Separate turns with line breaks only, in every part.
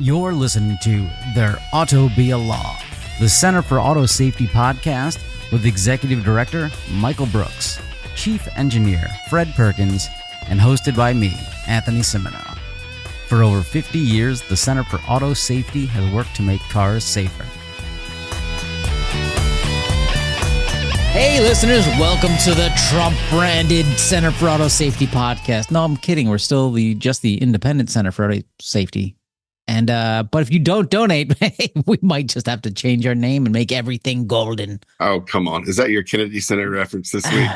You're listening to There Ought to Be a Law, the Center for Auto Safety podcast with Executive Director Michael Brooks, Chief Engineer Fred Perkins, and hosted by me, Anthony Cimino. For over 50 years, the Center for Auto Safety has worked to make cars safer. Hey listeners, welcome to the Trump-branded Center for Auto Safety podcast. No, I'm kidding. We're still just the independent Center for Auto Safety. And but if you don't donate, we might just have to change our name and make everything golden.
Oh, come on. Is that your Kennedy Center reference this week?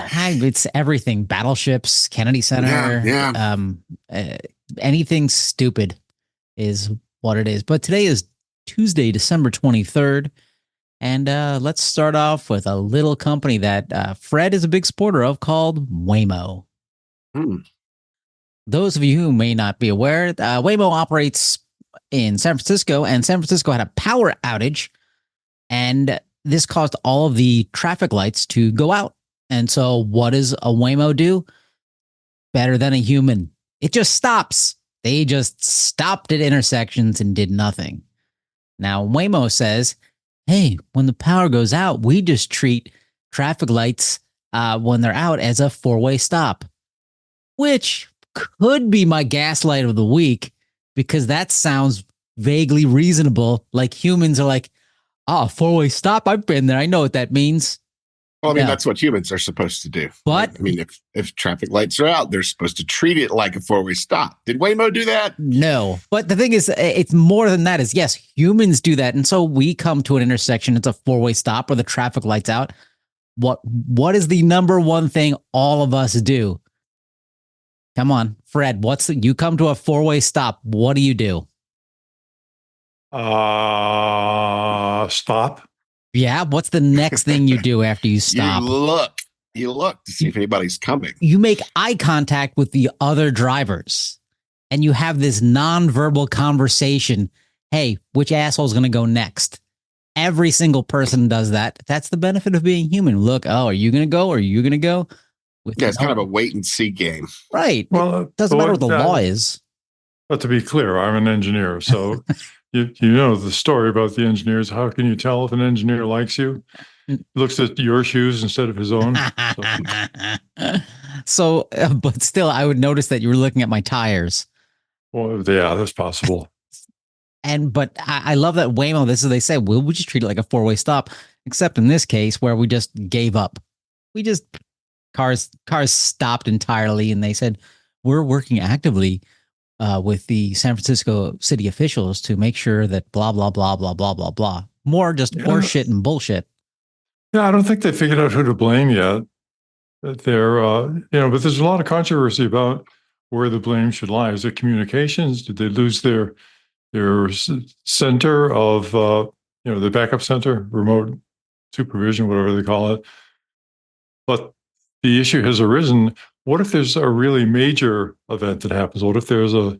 It's everything. Battleships, Kennedy Center, anything stupid is what it is. But today is Tuesday, December 23rd. And let's start off with a little company that Fred is a big supporter of called Waymo. Those of you who may not be aware, Waymo operates in San Francisco, and San Francisco had a power outage, and this caused all of the traffic lights to go out. And so what does a Waymo do? Better than a human. It just stops. They just stopped at intersections and did nothing. Now, Waymo says, hey, when the power goes out, we just treat traffic lights when they're out as a four-way stop, which could be my gaslight of the week, because that sounds vaguely reasonable. Like humans are like, four-way stop. I've been there. I know what that means.
Well, I mean, that's what humans are supposed to do.
But
I mean, if traffic lights are out, they're supposed to treat it like a four-way stop. Did Waymo do that?
No. But the thing is, it's more than that. Is yes, humans do that. And so we come to an intersection. It's a four-way stop where the traffic light's out. What is the number one thing all of us do? Come on, Fred, you come to a four-way stop. What do you do?
Stop.
Yeah. What's the next thing you do after you stop?
You look to see if anybody's coming.
You make eye contact with the other drivers and you have this nonverbal conversation. Hey, which asshole is going to go next? Every single person does that. That's the benefit of being human. Look, are you going to go? Or are you going to go?
It's kind of a wait and see game.
Right. Well, it doesn't matter what the law is.
But to be clear, I'm an engineer. So you know the story about the engineers. How can you tell if an engineer likes you? He looks at your shoes instead of his own.
So, but still, I would notice that you were looking at my tires.
Well, yeah, that's possible.
But I love that Waymo, they say, we'll just treat it like a four-way stop, except in this case where we just gave up. Cars stopped entirely, and they said, we're working actively with the San Francisco city officials to make sure that blah, blah, blah, blah, blah, blah, blah. More just horseshit and bullshit.
Yeah, I don't think they figured out who to blame yet. But there's a lot of controversy about where the blame should lie. Is it communications? Did they lose their center of, the backup center, remote supervision, whatever they call it? But the issue has arisen. What if there's a really major event that happens? What if there's a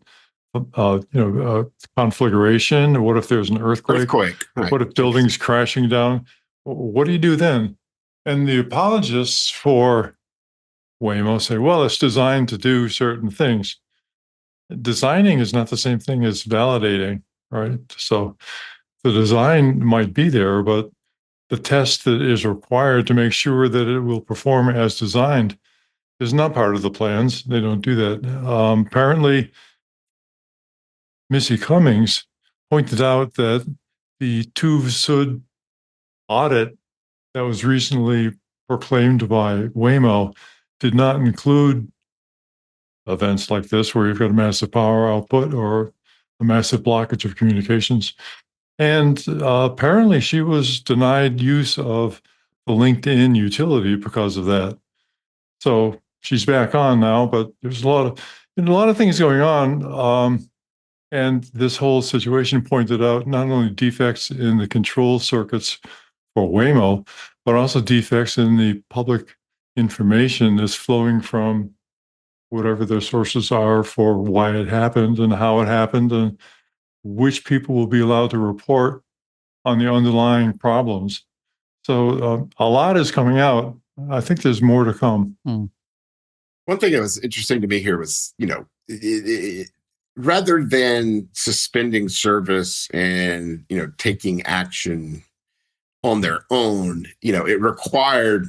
conflagration? What if there's an earthquake?
Right.
What if buildings crashing down? What do you do then? And the apologists for Waymo say, well, it's designed to do certain things. Designing is not the same thing as validating, right? So the design might be there, but the test that is required to make sure that it will perform as designed is not part of the plans. They don't do that. Apparently, Missy Cummings pointed out that the TÜV-SÜD audit that was recently proclaimed by Waymo did not include events like this, where you've got a massive power output or a massive blockage of communications. And apparently she was denied use of the LinkedIn utility because of that. So she's back on now, but there's a lot of things going on. And this whole situation pointed out not only defects in the control circuits for Waymo, but also defects in the public information that's flowing from whatever their sources are for why it happened and how it happened and which people will be allowed to report on the underlying problems. So a lot is coming out. I think there's more to come.
One thing that was interesting to me here was, rather than suspending service and taking action on their own, it required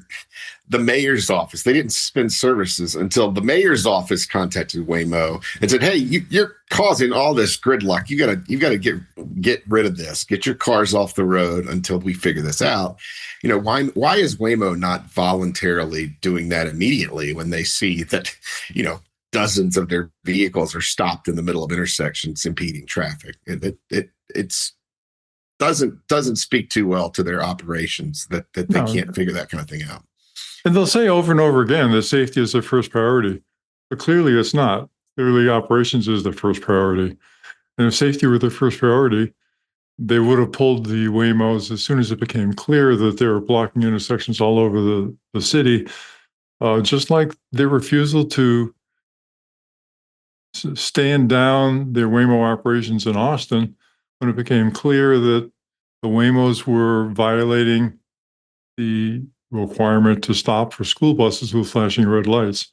the mayor's office. They didn't suspend services until the mayor's office contacted Waymo and said, "Hey, you're causing all this gridlock. You gotta get rid of this. Get your cars off the road until we figure this out." Why is Waymo not voluntarily doing that immediately when they see that dozens of their vehicles are stopped in the middle of intersections impeding traffic? It's doesn't speak too well to their operations that they can't figure that kind of thing out.
And they'll say over and over again that safety is their first priority, but clearly it's not. Clearly operations is the first priority. And if safety were their first priority, they would have pulled the Waymos as soon as it became clear that they were blocking intersections all over the city, just like their refusal to stand down their Waymo operations in Austin when it became clear that the Waymos were violating the requirement to stop for school buses with flashing red lights.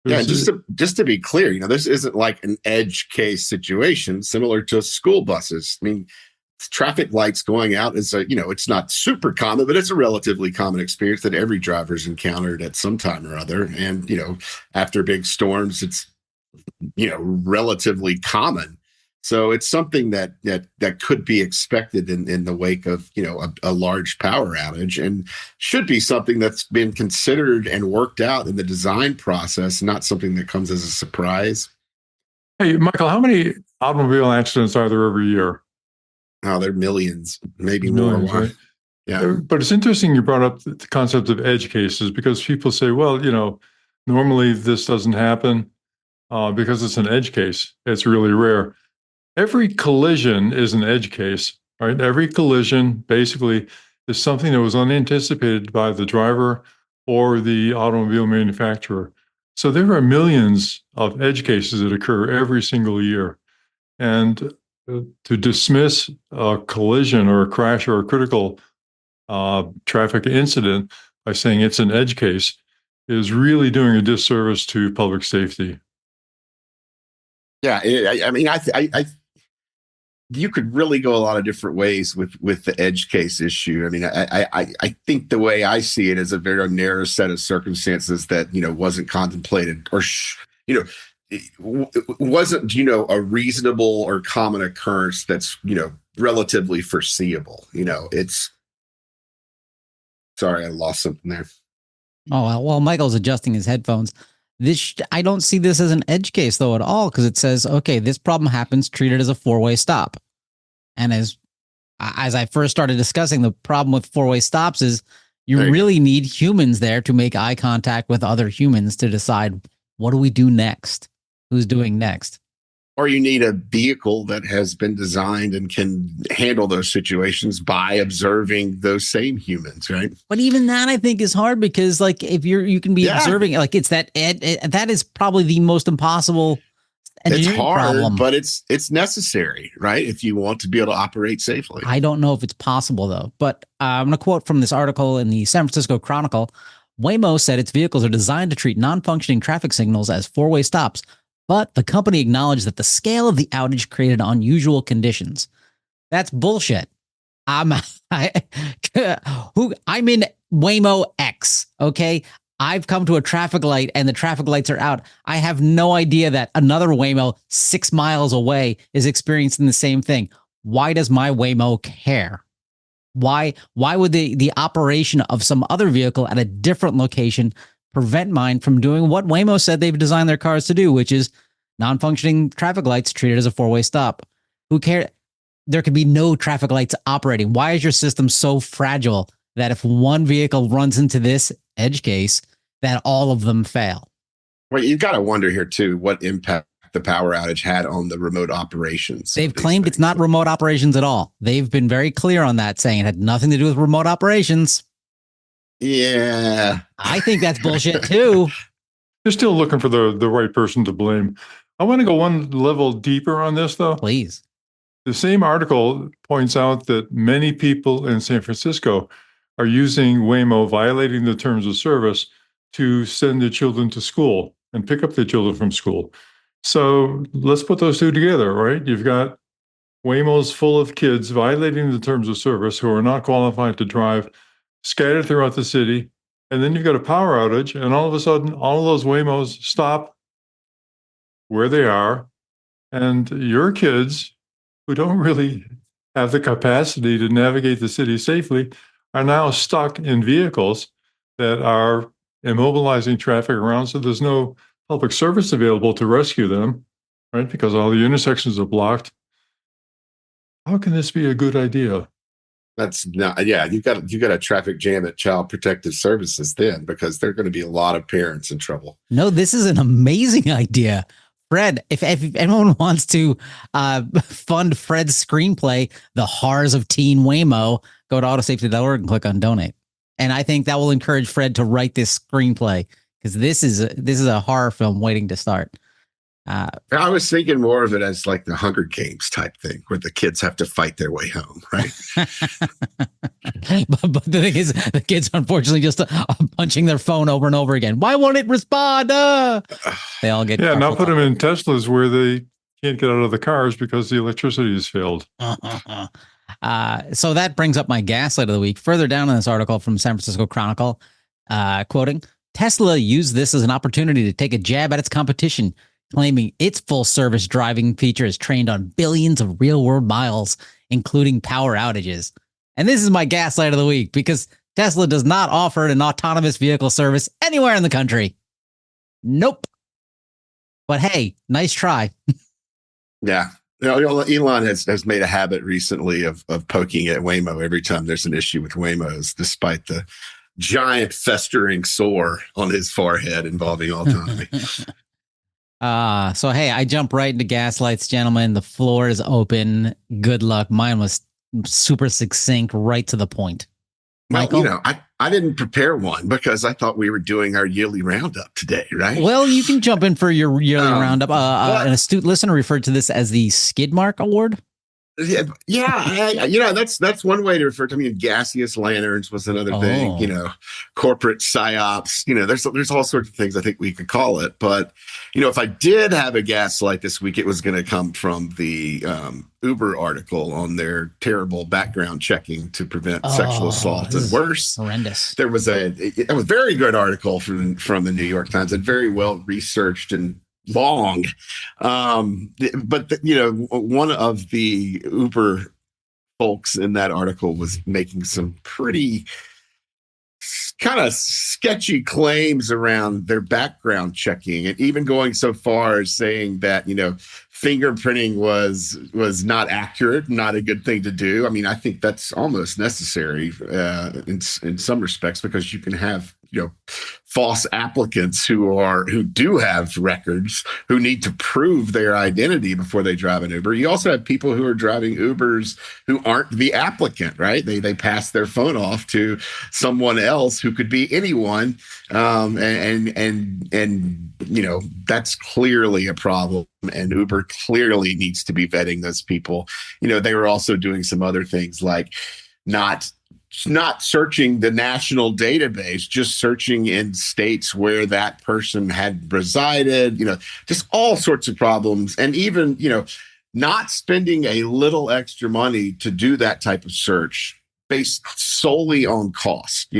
Yeah, just to be clear, this isn't like an edge case situation similar to school buses. I mean, traffic lights going out is it's not super common, but it's a relatively common experience that every driver's encountered at some time or other. And after big storms, it's relatively common. So it's something that could be expected in the wake of a large power outage, and should be something that's been considered and worked out in the design process, not something that comes as a surprise.
Hey, Michael, how many automobile accidents are there every year?
Oh, there are millions, maybe
millions,
more.
Right?
Yeah,
but it's interesting you brought up the concept of edge cases, because people say, well, normally this doesn't happen because it's an edge case. It's really rare. Every collision is an edge case, right? Every collision basically is something that was unanticipated by the driver or the automobile manufacturer. So there are millions of edge cases that occur every single year. And to dismiss a collision or a crash or a critical traffic incident by saying it's an edge case is really doing a disservice to public safety.
Yeah. I mean, I you could really go a lot of different ways with the edge case issue. I mean, I think the way I see it is a very narrow set of circumstances that wasn't contemplated, or wasn't a reasonable or common occurrence that's relatively foreseeable. It's sorry, I lost something there.
Oh, well, Michael's adjusting his headphones. I don't see this as an edge case though at all, because it says, okay, this problem happens, treat it as a four-way stop. And as I first started discussing, the problem with four-way stops is you really need humans there to make eye contact with other humans to decide, what do we do next? Who's doing next?
Or you need a vehicle that has been designed and can handle those situations by observing those same humans, right?
But even that, I think, is hard, because like if you can be observing, like it's that is probably the most impossible engineering problem.
But it's necessary, right? If you want to be able to operate safely.
I don't know if it's possible though. But I'm going to quote from this article in the San Francisco Chronicle. Waymo said its vehicles are designed to treat non-functioning traffic signals as four-way stops, but the company acknowledged that the scale of the outage created unusual conditions. That's bullshit. I'm in Waymo X, okay? I've come to a traffic light and the traffic lights are out. I have no idea that another Waymo 6 miles away is experiencing the same thing. Why does my Waymo care? Why would the operation of some other vehicle at a different location prevent mine from doing what Waymo said they've designed their cars to do, which is non-functioning traffic lights treated as a four-way stop? Who cares? There could be no traffic lights operating. Why is your system so fragile that if one vehicle runs into this edge case, that all of them fail?
Well, you've got to wonder here too, what impact the power outage had on the remote operations.
They've claimed it's not remote operations at all. They've been very clear on that, saying it had nothing to do with remote operations.
Yeah.
I think that's bullshit too.
They're still looking for the right person to blame. I want to go one level deeper on this though.
Please.
The same article points out that many people in San Francisco are using Waymo, violating the terms of service, to send their children to school and pick up their children from school. So let's put those two together, right? You've got Waymos full of kids violating the terms of service who are not qualified to drive, scattered throughout the city. And then you've got a power outage, and all of a sudden, all of those Waymos stop where they are. And your kids, who don't really have the capacity to navigate the city safely, are now stuck in vehicles that are immobilizing traffic around. So there's no public service available to rescue them, right? Because all the intersections are blocked. How can this be a good idea?
That's not, yeah, you got a traffic jam at Child Protective Services then, because there are going to be a lot of parents in trouble.
No, this is an amazing idea. Fred, if anyone wants to fund Fred's screenplay, The Horrors of Teen Waymo, go to autosafety.org and click on donate. And I think that will encourage Fred to write this screenplay, because this is a horror film waiting to start.
I was thinking more of it as like the Hunger Games type thing, where the kids have to fight their way home, right?
but the thing is, the kids unfortunately just punching their phone over and over again. Why won't it respond? They all get
now put them in Teslas where they can't get out of the cars because the electricity has failed.
So that brings up my gaslight of the week. Further down in this article from San Francisco Chronicle, quoting, Tesla used this as an opportunity to take a jab at its competition, claiming its full-service driving feature is trained on billions of real-world miles, including power outages. And this is my gaslight of the week, because Tesla does not offer an autonomous vehicle service anywhere in the country. Nope. But hey, nice try.
Yeah. Elon has made a habit recently of poking at Waymo every time there's an issue with Waymos, despite the giant festering sore on his forehead involving autonomy.
So hey, I jump right into gaslights, gentlemen. The floor is open. Good luck. Mine was super succinct, right to the point. Michael?
Well, I didn't prepare one because I thought we were doing our yearly roundup today, right?
Well, you can jump in for your yearly roundup. An astute listener referred to this as the skid mark award.
Yeah, that's one way to refer to. I mean, gaseous lanterns was another thing. Corporate psyops. There's all sorts of things I think we could call it. But if I did have a gaslight this week, it was going to come from the Uber article on their terrible background checking to prevent sexual assault and worse.
Horrendous.
There was a very good article from the New York Times, and very well researched and long. But one of the Uber folks in that article was making some pretty kind of sketchy claims around their background checking, and even going so far as saying that fingerprinting was not accurate, not a good thing to do. I mean, I think that's almost necessary in some respects, because you can have false applicants who do have records, who need to prove their identity before they drive an Uber. You also have people who are driving Ubers who aren't the applicant, right? They pass their phone off to someone else who could be anyone, and that's clearly a problem. And Uber clearly needs to be vetting those people. They were also doing some other things, like not searching the national database, just searching in states where that person had resided, just all sorts of problems. And even, not spending a little extra money to do that type of search based solely on cost,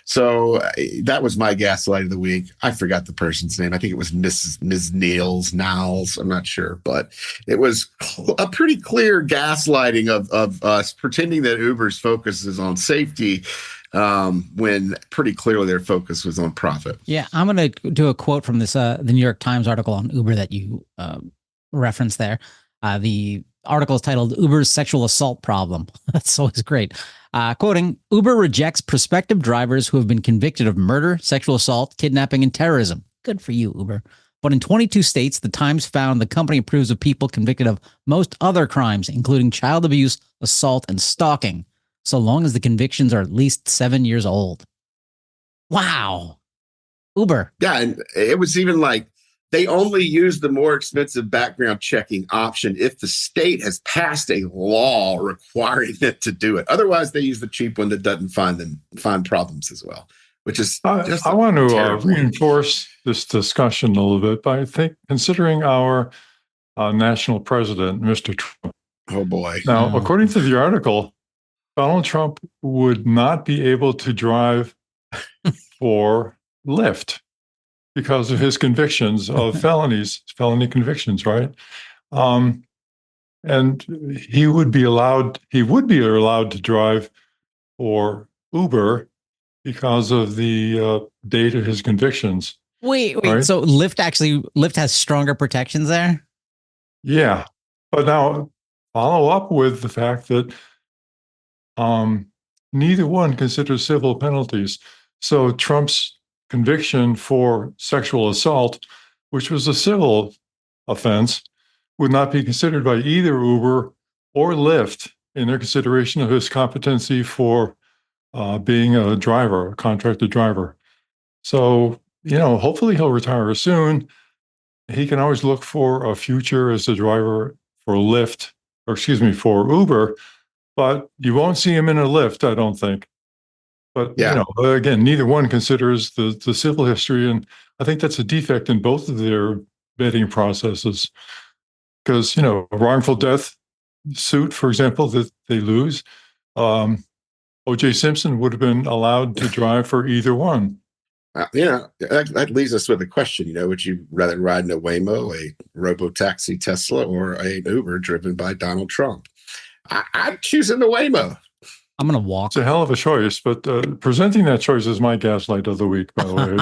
So that was my gaslight of the week. I forgot the person's name. I think it was Ms. Niles. I'm not sure, but it was a pretty clear gaslighting of us, pretending that Uber's focus is on safety, when pretty clearly their focus was on profit.
Yeah, I'm going to do a quote from this the New York Times article on Uber that you referenced there. The article is titled "Uber's Sexual Assault Problem." That's always great. Quoting, Uber rejects prospective drivers who have been convicted of murder, sexual assault, kidnapping, and terrorism. Good for you, Uber. But in 22 states, the Times found the company approves of people convicted of most other crimes, including child abuse, assault, and stalking, so long as the convictions are at least 7 years old. Wow. Uber.
Yeah, and it was even like, they only use the more expensive background checking option if the state has passed a law requiring it to do it. Otherwise, they use the cheap one that doesn't find problems as well. which is
I want to
terrible.
reinforce this discussion a little bit by considering our national president, Mr. Trump.
Oh boy.
Now, according to the article, Donald Trump would not be able to drive for Lyft because of his convictions of felony convictions, right? And he would be allowed to drive for Uber because of the date of his convictions.
Wait.
Right?
So Lyft has stronger protections there?
Yeah. But now follow up with the fact that neither one considers civil penalties. So Trump's conviction for sexual assault, which was a civil offense, would not be considered by either Uber or Lyft in their consideration of his competency for being a driver, a contracted driver. So, hopefully he'll retire soon. He can always look for a future as a driver for Lyft, for Uber, but you won't see him in a Lyft, I don't think. But, again, neither one considers the civil history. And I think that's a defect in both of their vetting processes. Because, a wrongful death suit, for example, that they lose, O.J. Simpson would have been allowed to drive for either one.
That leaves us with a question. Would you rather ride in a Waymo, a robo-taxi Tesla, or an Uber driven by Donald Trump? I'm choosing the Waymo.
I'm going to walk.
It's a hell of a choice, but presenting that choice as my gaslight of the week, by the way.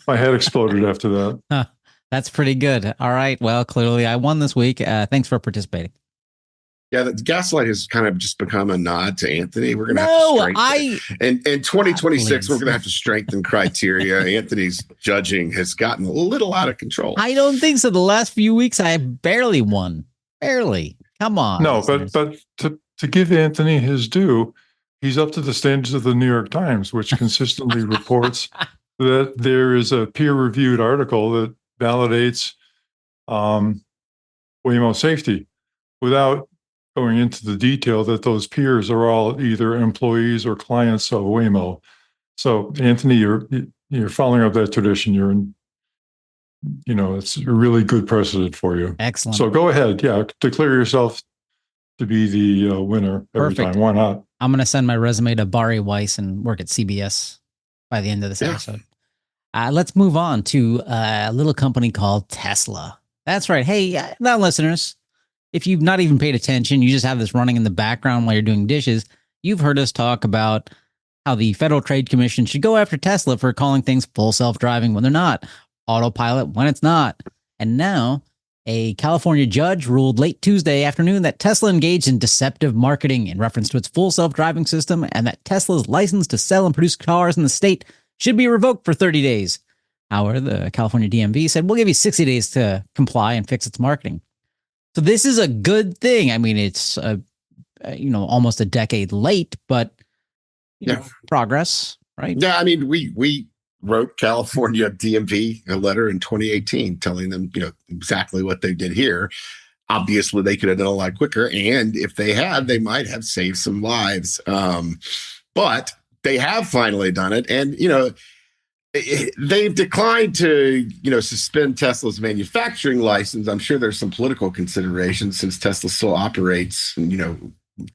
My head exploded after that.
That's pretty good. All right. Well, clearly I won this week. Thanks for participating.
Yeah, the gaslight has kind of just become a nod to Anthony. We're going to have to strengthen. In 2026, we're going to have to strengthen criteria. Anthony's judging has gotten a little out of control.
I don't think so. The last few weeks, I barely won. Barely. Come on.
No, but to give Anthony his due, he's up to the standards of the New York Times, which consistently reports that there is a peer-reviewed article that validates Waymo safety without going into the detail that those peers are all either employees or clients of Waymo. So, Anthony, you're following up that tradition. You're in, it's a really good precedent for you.
Excellent.
So go ahead. Yeah. Declare yourself to be the winner every time. Why not?
I'm going to send my resume to Barry Weiss and work at CBS by the end of this episode. Let's move on to a little company called Tesla. That's right. Hey, now listeners, if you've not even paid attention, you just have this running in the background while you're doing dishes, you've heard us talk about how the Federal Trade Commission should go after Tesla for calling things full self-driving when they're not, autopilot when it's not. And now a California judge ruled late Tuesday afternoon that Tesla engaged in deceptive marketing in reference to its full self-driving system and that Tesla's license to sell and produce cars in the state should be revoked for 30 days. However, the California DMV said, we'll give you 60 days to comply and fix its marketing. So this is a good thing. I mean, it's almost a decade late, but progress, right?
Yeah, I mean, we wrote California DMV a letter in 2018 telling them, exactly what they did here. Obviously, they could have done a lot quicker, and if they had, they might have saved some lives. But they have finally done it, and they've declined to, suspend Tesla's manufacturing license. I'm sure there's some political considerations since Tesla still operates,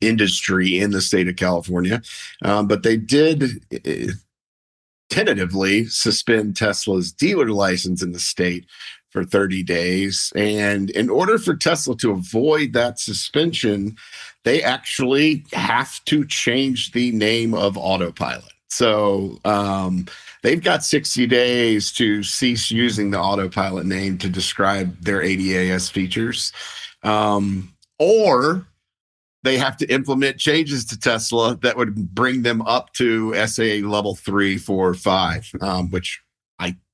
industry in the state of California. But they did tentatively suspend Tesla's dealer license in the state for 30 days. And in order for Tesla to avoid that suspension, they actually have to change the name of Autopilot. So they've got 60 days to cease using the Autopilot name to describe their ADAS features, or they have to implement changes to Tesla that would bring them up to SAA level 3, 4, 5, which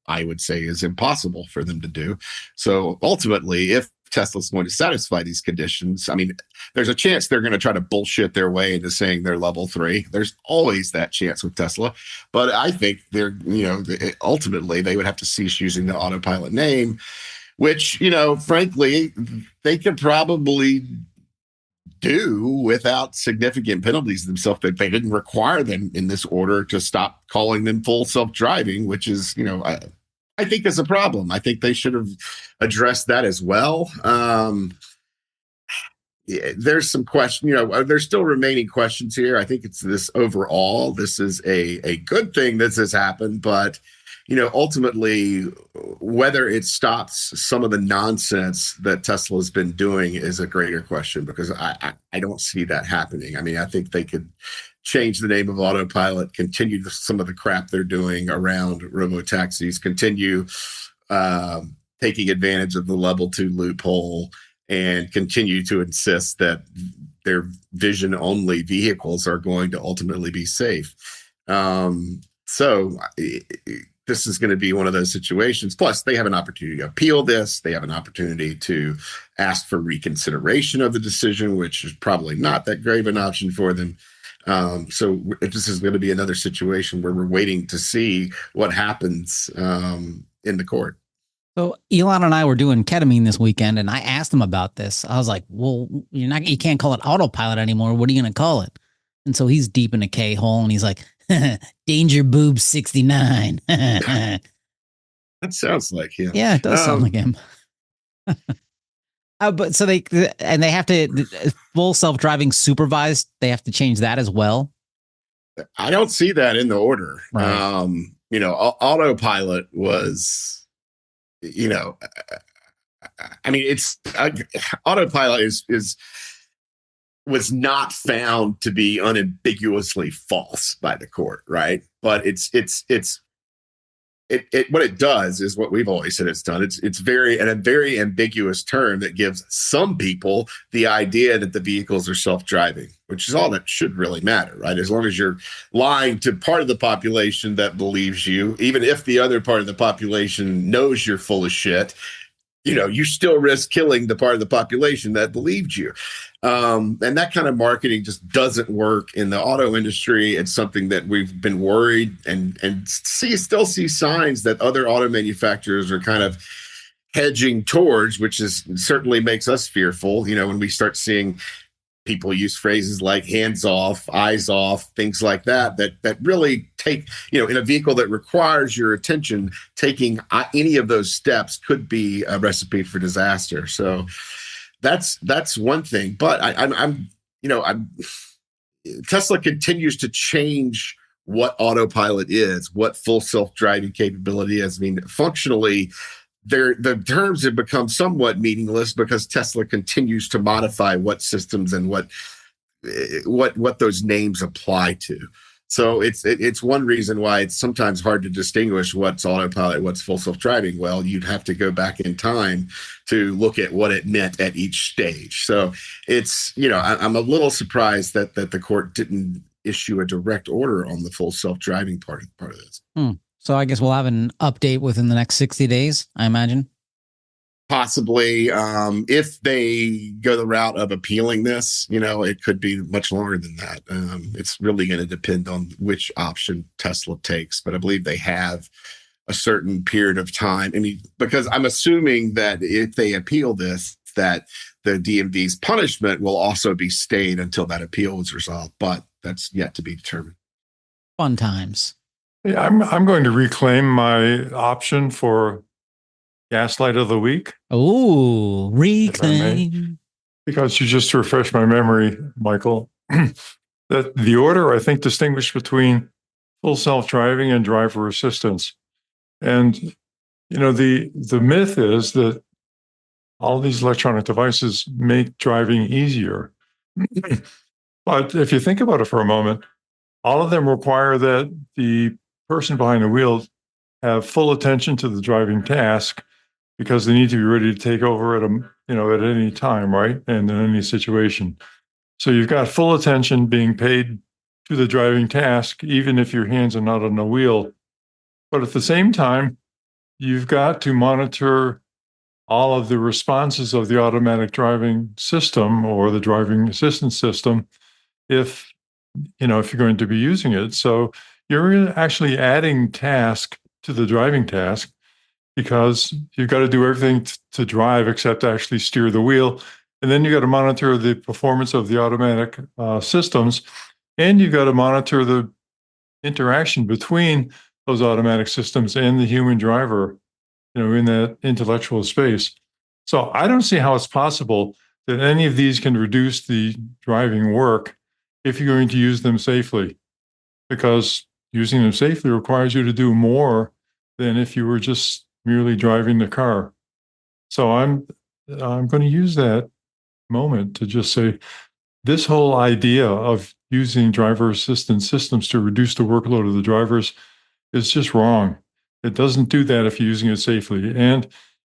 I would say is impossible for them to do. So ultimately, if Tesla's going to satisfy these conditions, I mean, there's a chance they're going to try to bullshit their way into saying they're level 3. There's always that chance with Tesla. But I think they're, ultimately they would have to cease using the Autopilot name, which, frankly, they could probably do without significant penalties themselves. But they didn't require them in this order to stop calling them full self-driving, which is, I think is a problem. I think they should have addressed that as well. There's some question, there's still remaining questions here. I think it's this overall, this is a good thing that has happened, but ultimately, whether it stops some of the nonsense that Tesla has been doing is a greater question, because I don't see that happening. I mean, I think they could change the name of autopilot, continue some of the crap they're doing around robotaxis, continue taking advantage of the level 2 loophole, and continue to insist that their vision only vehicles are going to ultimately be safe. So this is going to be one of those situations. Plus, they have an opportunity to appeal this. They have an opportunity to ask for reconsideration of the decision, which is probably not that great of an option for them. So this is going to be another situation where we're waiting to see what happens in the court.
So Elon and I were doing ketamine this weekend, and I asked him about this. I was like, "Well, you can't call it autopilot anymore. What are you going to call it?" And so he's deep in a K-hole, and he's like, "Danger Boob 69."
That sounds like him.
Yeah, it does sound like him. But so they have to full self-driving supervised. They have to change that as well.
I don't see that in the order.
Right.
Autopilot was. I mean, it's autopilot was not found to be unambiguously false by the court, right? But what it does is what we've always said it's done. It's a very ambiguous term that gives some people the idea that the vehicles are self-driving, which is all that should really matter, right? As long as you're lying to part of the population that believes you, even if the other part of the population knows you're full of shit, you still risk killing the part of the population that believed you. And that kind of marketing just doesn't work in the auto industry. It's something that we've been worried and still see signs that other auto manufacturers are kind of hedging towards, which certainly makes us fearful. When we start seeing people use phrases like hands off, eyes off, things like that really take, in a vehicle that requires your attention, taking any of those steps could be a recipe for disaster. So that's one thing. But Tesla continues to change what autopilot is, what full self-driving capability is. I mean, functionally, the terms have become somewhat meaningless because Tesla continues to modify what systems and what those names apply to. So it's one reason why it's sometimes hard to distinguish what's autopilot, what's full self-driving. Well, you'd have to go back in time to look at what it meant at each stage. So it's, I'm a little surprised that the court didn't issue a direct order on the full self-driving part of this.
So I guess we'll have an update within the next 60 days, I imagine.
Possibly. If they go the route of appealing this, it could be much longer than that. It's really going to depend on which option Tesla takes, but I believe they have a certain period of time. I mean, because I'm assuming that if they appeal this, that the DMV's punishment will also be stayed until that appeal is resolved, but that's yet to be determined.
Fun times.
Yeah, I'm going to reclaim my option for Gaslight of the Week.
Oh, reclaim.
Because you just refreshed my memory, Michael, that the order, I think, distinguished between full self-driving and driver assistance. And, the myth is that all these electronic devices make driving easier. But if you think about it for a moment, all of them require that the person behind the wheel have full attention to the driving task, because they need to be ready to take over at any time, right? And in any situation. So you've got full attention being paid to the driving task, even if your hands are not on the wheel. But at the same time, you've got to monitor all of the responses of the automatic driving system or the driving assistance system if you're going to be using it. So you're actually adding task to the driving task, because you've got to do everything to drive except actually steer the wheel. And then you got to monitor the performance of the automatic systems, and you got to monitor the interaction between those automatic systems and the human driver, in that intellectual space. So I don't see how it's possible that any of these can reduce the driving work if you're going to use them safely, because using them safely requires you to do more than if you were just merely driving the car. So I'm going to use that moment to just say this whole idea of using driver assistance systems to reduce the workload of the drivers is just wrong. It doesn't do that if you're using it safely. And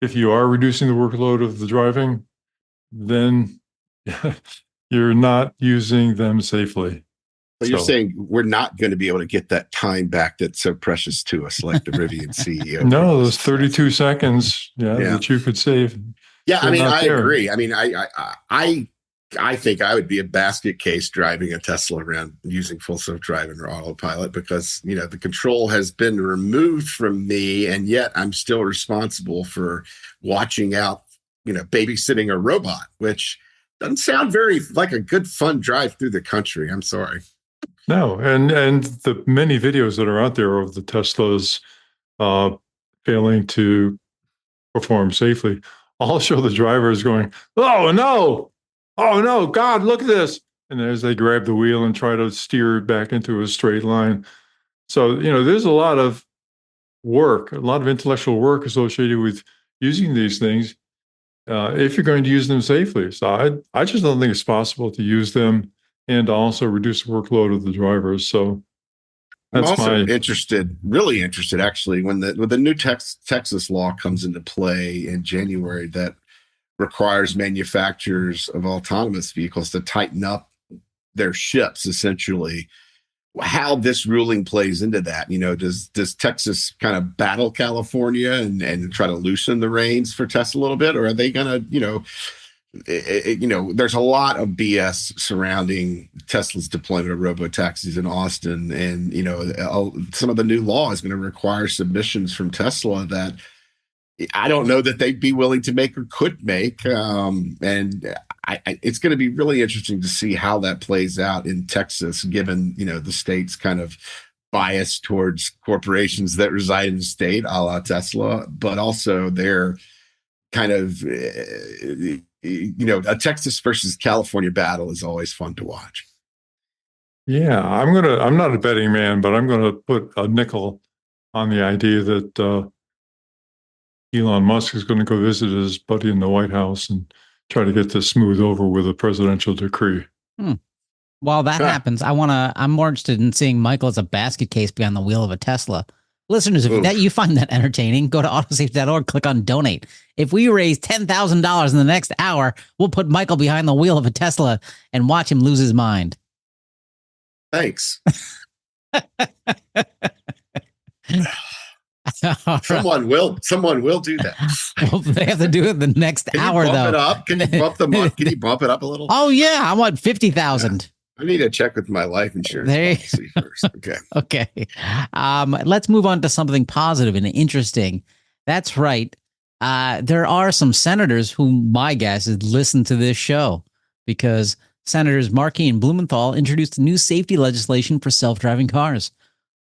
if you are reducing the workload of the driving, then you're not using them safely.
But you're saying we're not going to be able to get that time back that's so precious to us, like the Rivian CEO.
No, those 32 seconds that you could save.
Yeah, I mean, I agree. I mean, I think I would be a basket case driving a Tesla around using full self-driving or autopilot, because, the control has been removed from me, and yet I'm still responsible for watching out, babysitting a robot, which doesn't sound very like a good, fun drive through the country. I'm sorry.
No, and the many videos that are out there of the Teslas failing to perform safely all show the drivers going, "Oh no, God, look at this!" And as they grab the wheel and try to steer it back into a straight line. So there's a lot of work, a lot of intellectual work associated with using these things if you're going to use them safely. So I just don't think it's possible to use them and also reduce the workload of the drivers. So
I'm also really interested, actually, when the new Texas law comes into play in January that requires manufacturers of autonomous vehicles to tighten up their ships, essentially. How this ruling plays into that, does Texas kind of battle California and try to loosen the reins for Tesla a little bit, or are they going to, there's a lot of BS surrounding Tesla's deployment of robo-taxis in Austin. And, some of the new law is going to require submissions from Tesla that I don't know that they'd be willing to make or could make. It's going to be really interesting to see how that plays out in Texas, given, the state's kind of bias towards corporations that reside in the state, a la Tesla, but also their kind of, a Texas versus California battle is always fun to watch.
Yeah, I'm not a betting man, but I'm going to put a nickel on the idea that Elon Musk is going to go visit his buddy in the White House and try to get this smoothed over with a presidential decree.
While that happens, I'm more interested in seeing Michael as a basket case behind the wheel of a Tesla. Listeners, if you find that entertaining, go to autosafety.org, click on donate. If we raise $10,000 in the next hour, we'll put Michael behind the wheel of a Tesla and watch him lose his mind.
Thanks. Someone will do that.
Well, they have to do it the next hour, though.
Can you bump Can you bump it up a little?
Oh yeah, I want 50,000.
I need to check with my life insurance policy first. Okay.
Okay. Let's move on to something positive and interesting. That's right. There are some senators who my guess is listen to this show, because Senators Markey and Blumenthal introduced new safety legislation for self-driving cars.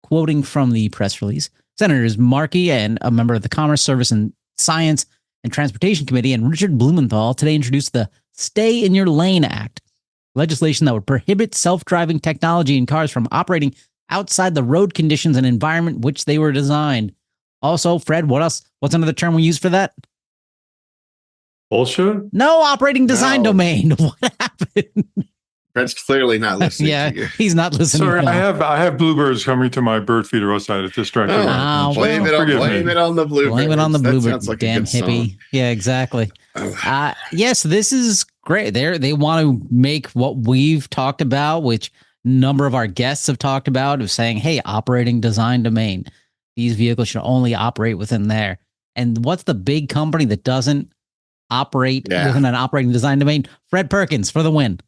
Quoting from the press release, Senators Markey, and a member of the Commerce, Service, and Science and Transportation Committee, and Richard Blumenthal today introduced the Stay in Your Lane Act, legislation that would prohibit self-driving technology in cars from operating outside the road conditions and environment which they were designed. Also, Fred, what else? What's another term we use for that?
Bullshit?
No, operating design domain. What happened?
Fred's clearly not listening to you.
He's not listening.
Sorry, I have bluebirds coming to my bird feeder outside. It distracted me.
Blame it on the bluebirds.
Blame it on the bluebirds,
like
damn hippie. Yeah, exactly. Yes, this is great. They want to make what we've talked about, which a number of our guests have talked about, of saying, hey, operating design domain. These vehicles should only operate within there. And what's the big company that doesn't operate within an operating design domain? Fred Perkins for the win.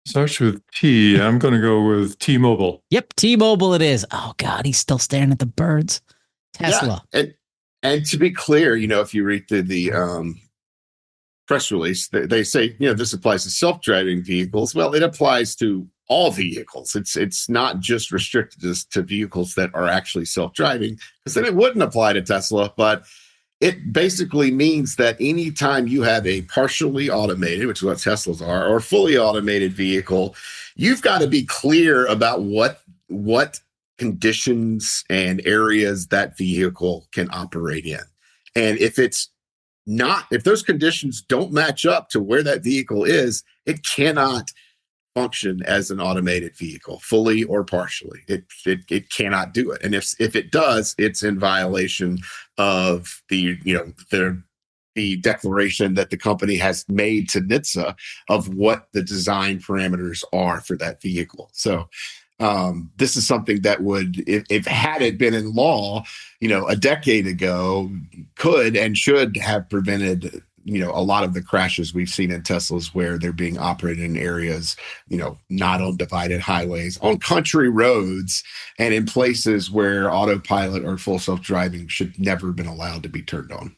Starts with T. I'm going to go with T-Mobile.
Yep, T-Mobile it is. Oh, God, he's still staring at the birds. Tesla.
Yeah. And to be clear, if you read the press release, they say, this applies to self-driving vehicles. Well, it applies to all vehicles. It's not just restricted to vehicles that are actually self-driving, because then it wouldn't apply to Tesla. But it basically means that anytime you have a partially automated, which is what Teslas are, or fully automated vehicle, you've got to be clear about what conditions and areas that vehicle can operate in. And if those conditions don't match up to where that vehicle is, it cannot function as an automated vehicle, fully or partially. It cannot do it. And if it does, it's in violation of the declaration that the company has made to NHTSA of what the design parameters are for that vehicle. So this is something that would, if had it been in law, a decade ago, could and should have prevented a lot of the crashes we've seen in Teslas, where they're being operated in areas, not on divided highways, on country roads, and in places where autopilot or full self-driving should never have been allowed to be turned on.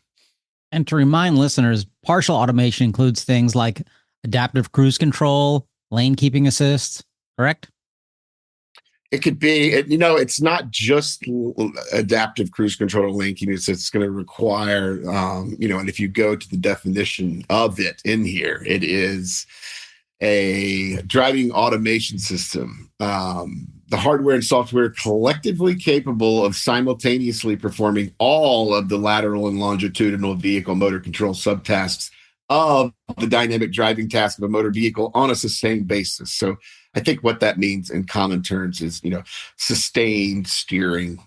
And to remind listeners, partial automation includes things like adaptive cruise control, lane keeping assist, correct?
It could be, it's not just adaptive cruise control or lane keeping assist. It's going to require, and if you go to the definition of it in here, it is a driving automation system. The hardware and software collectively capable of simultaneously performing all of the lateral and longitudinal vehicle motor control subtasks of the dynamic driving task of a motor vehicle on a sustained basis. So I think what that means in common terms is, sustained steering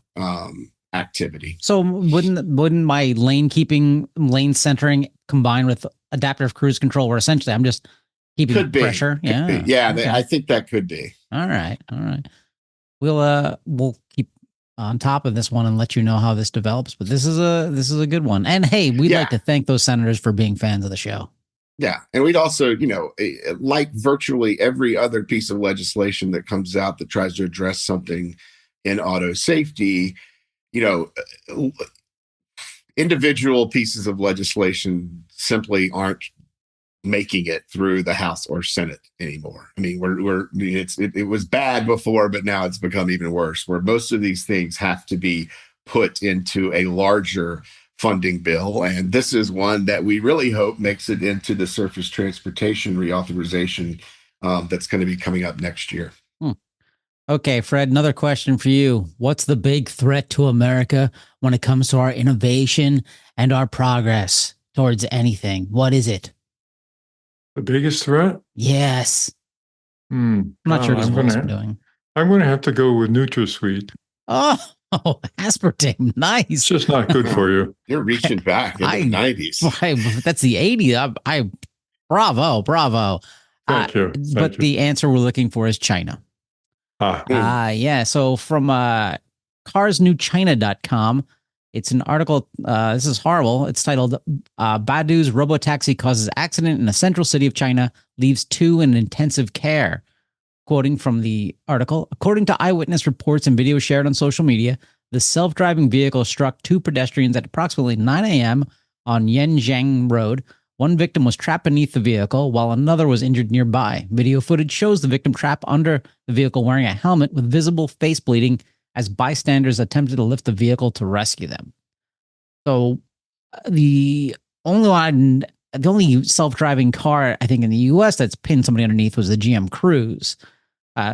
activity.
So wouldn't my lane keeping, lane centering combined with adaptive cruise control, where essentially I'm just keeping pressure?
Yeah. Okay. I think that could be.
All right. We'll keep on top of this one and let you know how this develops. But this is a good one. And hey, we'd like to thank those senators for being fans of the show.
Yeah. And we'd also, like virtually every other piece of legislation that comes out that tries to address something in auto safety, individual pieces of legislation simply aren't making it through the House or Senate anymore. I mean, it was bad before, but now it's become even worse, where most of these things have to be put into a larger funding bill. And this is one that we really hope makes it into the surface transportation reauthorization that's going to be coming up next year.
Okay, Fred, another question for you. What's the big threat to America when it comes to our innovation and our progress towards anything? What is it?
The biggest threat?
Yes. I'm not sure what I'm doing.
I'm going to have to go with NutraSweet.
Oh, aspartame. Nice.
It's just not good for you.
You're reaching back in the 90s.
That's the 80s. Bravo.
Thank you.
But the answer we're looking for is China. So from carsnewchina.com, it's an article. This is horrible. It's titled Baidu's Robotaxi Causes Accident in a Central City of China, Leaves 2 in Intensive Care. Quoting from the article, according to eyewitness reports and videos shared on social media, the self-driving vehicle struck 2 pedestrians at approximately 9 a.m. on Yanjiang Road. One victim was trapped beneath the vehicle, while another was injured nearby. Video footage shows the victim trapped under the vehicle wearing a helmet with visible face bleeding as bystanders attempted to lift the vehicle to rescue them. So the only self-driving car, I think, in the U.S. that's pinned somebody underneath was the GM Cruise.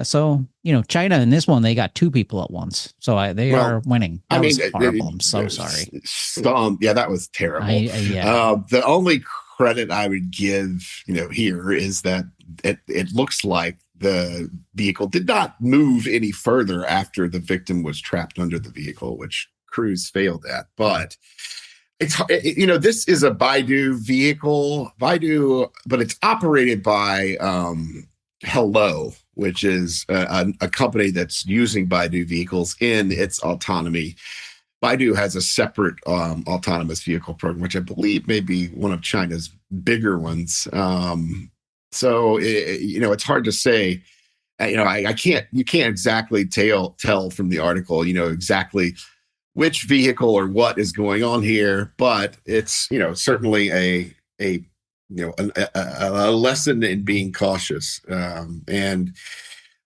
So, China in this one, they got 2 people at once. So they are winning. That was horrible. I'm so sorry.
That was terrible. The only credit I would give, here is that it looks like the vehicle did not move any further after the victim was trapped under the vehicle, which Cruise failed at. But this is a Baidu vehicle, but it's operated by Hello, which is a company that's using Baidu vehicles in its autonomy. Baidu has a separate autonomous vehicle program, which I believe may be one of China's bigger ones. So it's hard to say. You can't exactly tell from the article, exactly which vehicle or what is going on here, but it's certainly a a lesson in being cautious. And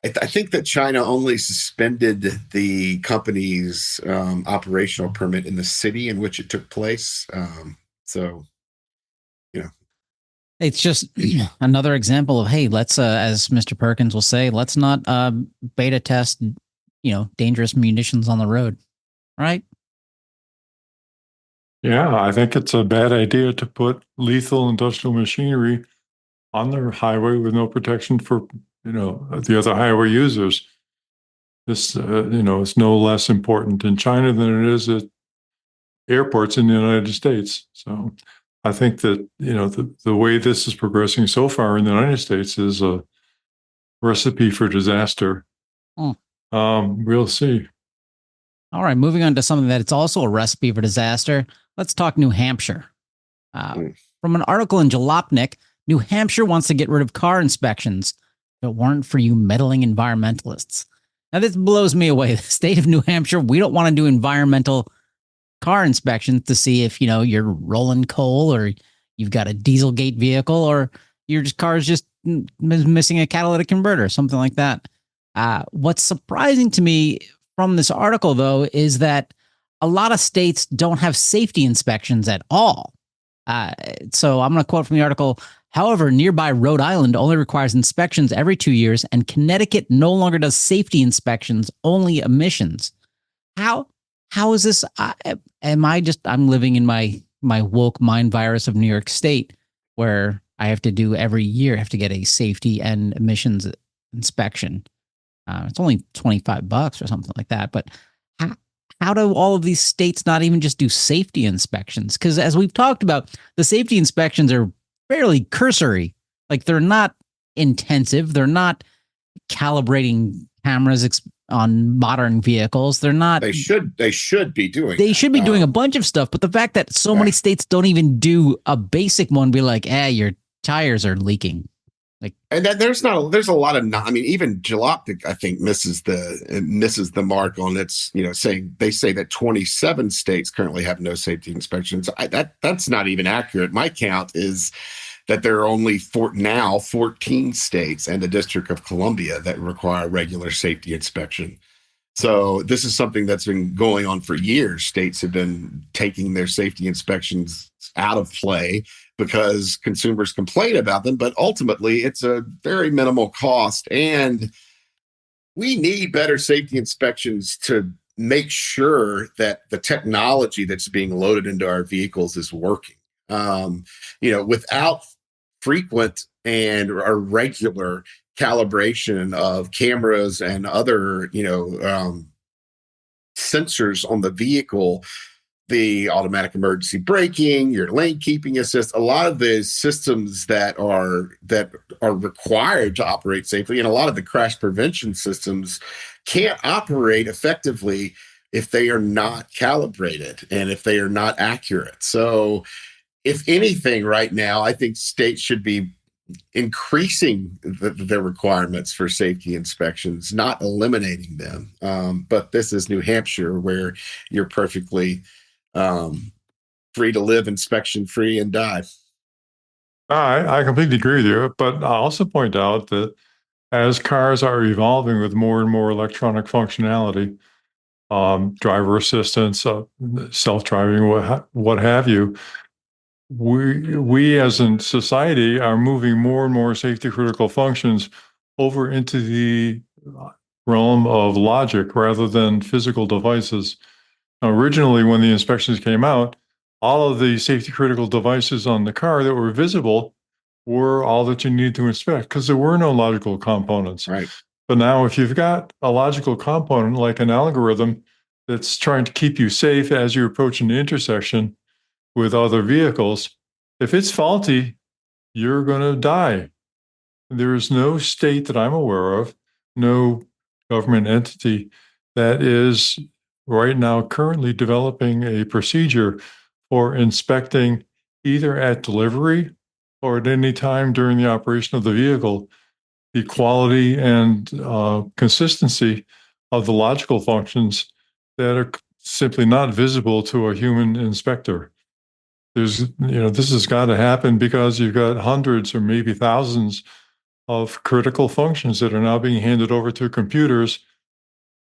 I think that China only suspended the company's operational permit in the city in which it took place. So, you know,
It's just another example of, hey, let's, as Mr. Perkins will say, let's not beta test, dangerous munitions on the road, right?
Yeah, I think it's a bad idea to put lethal industrial machinery on the highway with no protection for, the other highway users. This, is no less important in China than it is at airports in the United States. So I think that, the way this is progressing so far in the United States is a recipe for disaster. We'll see.
All right, moving on to something that it's also a recipe for disaster. Let's talk New Hampshire. From an article in Jalopnik, New Hampshire wants to get rid of car inspections if it weren't for you meddling environmentalists. Now, this blows me away. The state of New Hampshire, we don't want to do environmental car inspections to see if, you're rolling coal or you've got a Dieselgate vehicle or your car is just missing a catalytic converter, something like that. What's surprising to me from this article, though, is that a lot of states don't have safety inspections at all. So I'm going to quote from the article. However, nearby Rhode Island only requires inspections every 2 years, and Connecticut no longer does safety inspections, only emissions. How is this? I'm living in my woke mind virus of New York State, where I have to do every year, I have to get a safety and emissions inspection. It's only $25 or something like that. But how do all of these states not even just do safety inspections? Because as we've talked about, the safety inspections are fairly cursory. Like, they're not intensive. They're not calibrating cameras on modern vehicles. They're not.
They should be doing.
They should be doing a bunch of stuff. But the fact that so many states don't even do a basic one, be like, your tires are leaking.
And that there's a lot of even Jalopnik, I think, misses the mark on its, saying they say that 27 states currently have no safety inspections. That's not even accurate. My count is that there are only 14 states and the District of Columbia that require regular safety inspection. So this is something that's been going on for years. States have been taking their safety inspections out of play because consumers complain about them, but ultimately it's a very minimal cost. And we need better safety inspections to make sure that the technology that's being loaded into our vehicles is working. Without frequent and or regular calibration of cameras and other, sensors on the vehicle, the automatic emergency braking, your lane keeping assist, a lot of the systems that are required to operate safely, and a lot of the crash prevention systems can't operate effectively if they are not calibrated and if they are not accurate. So if anything right now, I think states should be increasing their requirements for safety inspections, not eliminating them. But this is New Hampshire, where you're perfectly free to live inspection free and die.
I completely agree with you, but I also point out that as cars are evolving with more and more electronic functionality, driver assistance, self-driving, what have you, we as a society are moving more and more safety critical functions over into the realm of logic rather than physical devices. Now, originally, when the inspections came out, all of the safety critical devices on the car that were visible were all that you need to inspect because there were no logical components.
Right.
But now, if you've got a logical component like an algorithm that's trying to keep you safe as you approach an intersection with other vehicles, if it's faulty, you're going to die. There is no state that I'm aware of, no government entity that is right now currently developing a procedure for inspecting either at delivery or at any time during the operation of the vehicle the quality and consistency of the logical functions that are simply not visible to a human inspector. This has got to happen because you've got hundreds or maybe thousands of critical functions that are now being handed over to computers.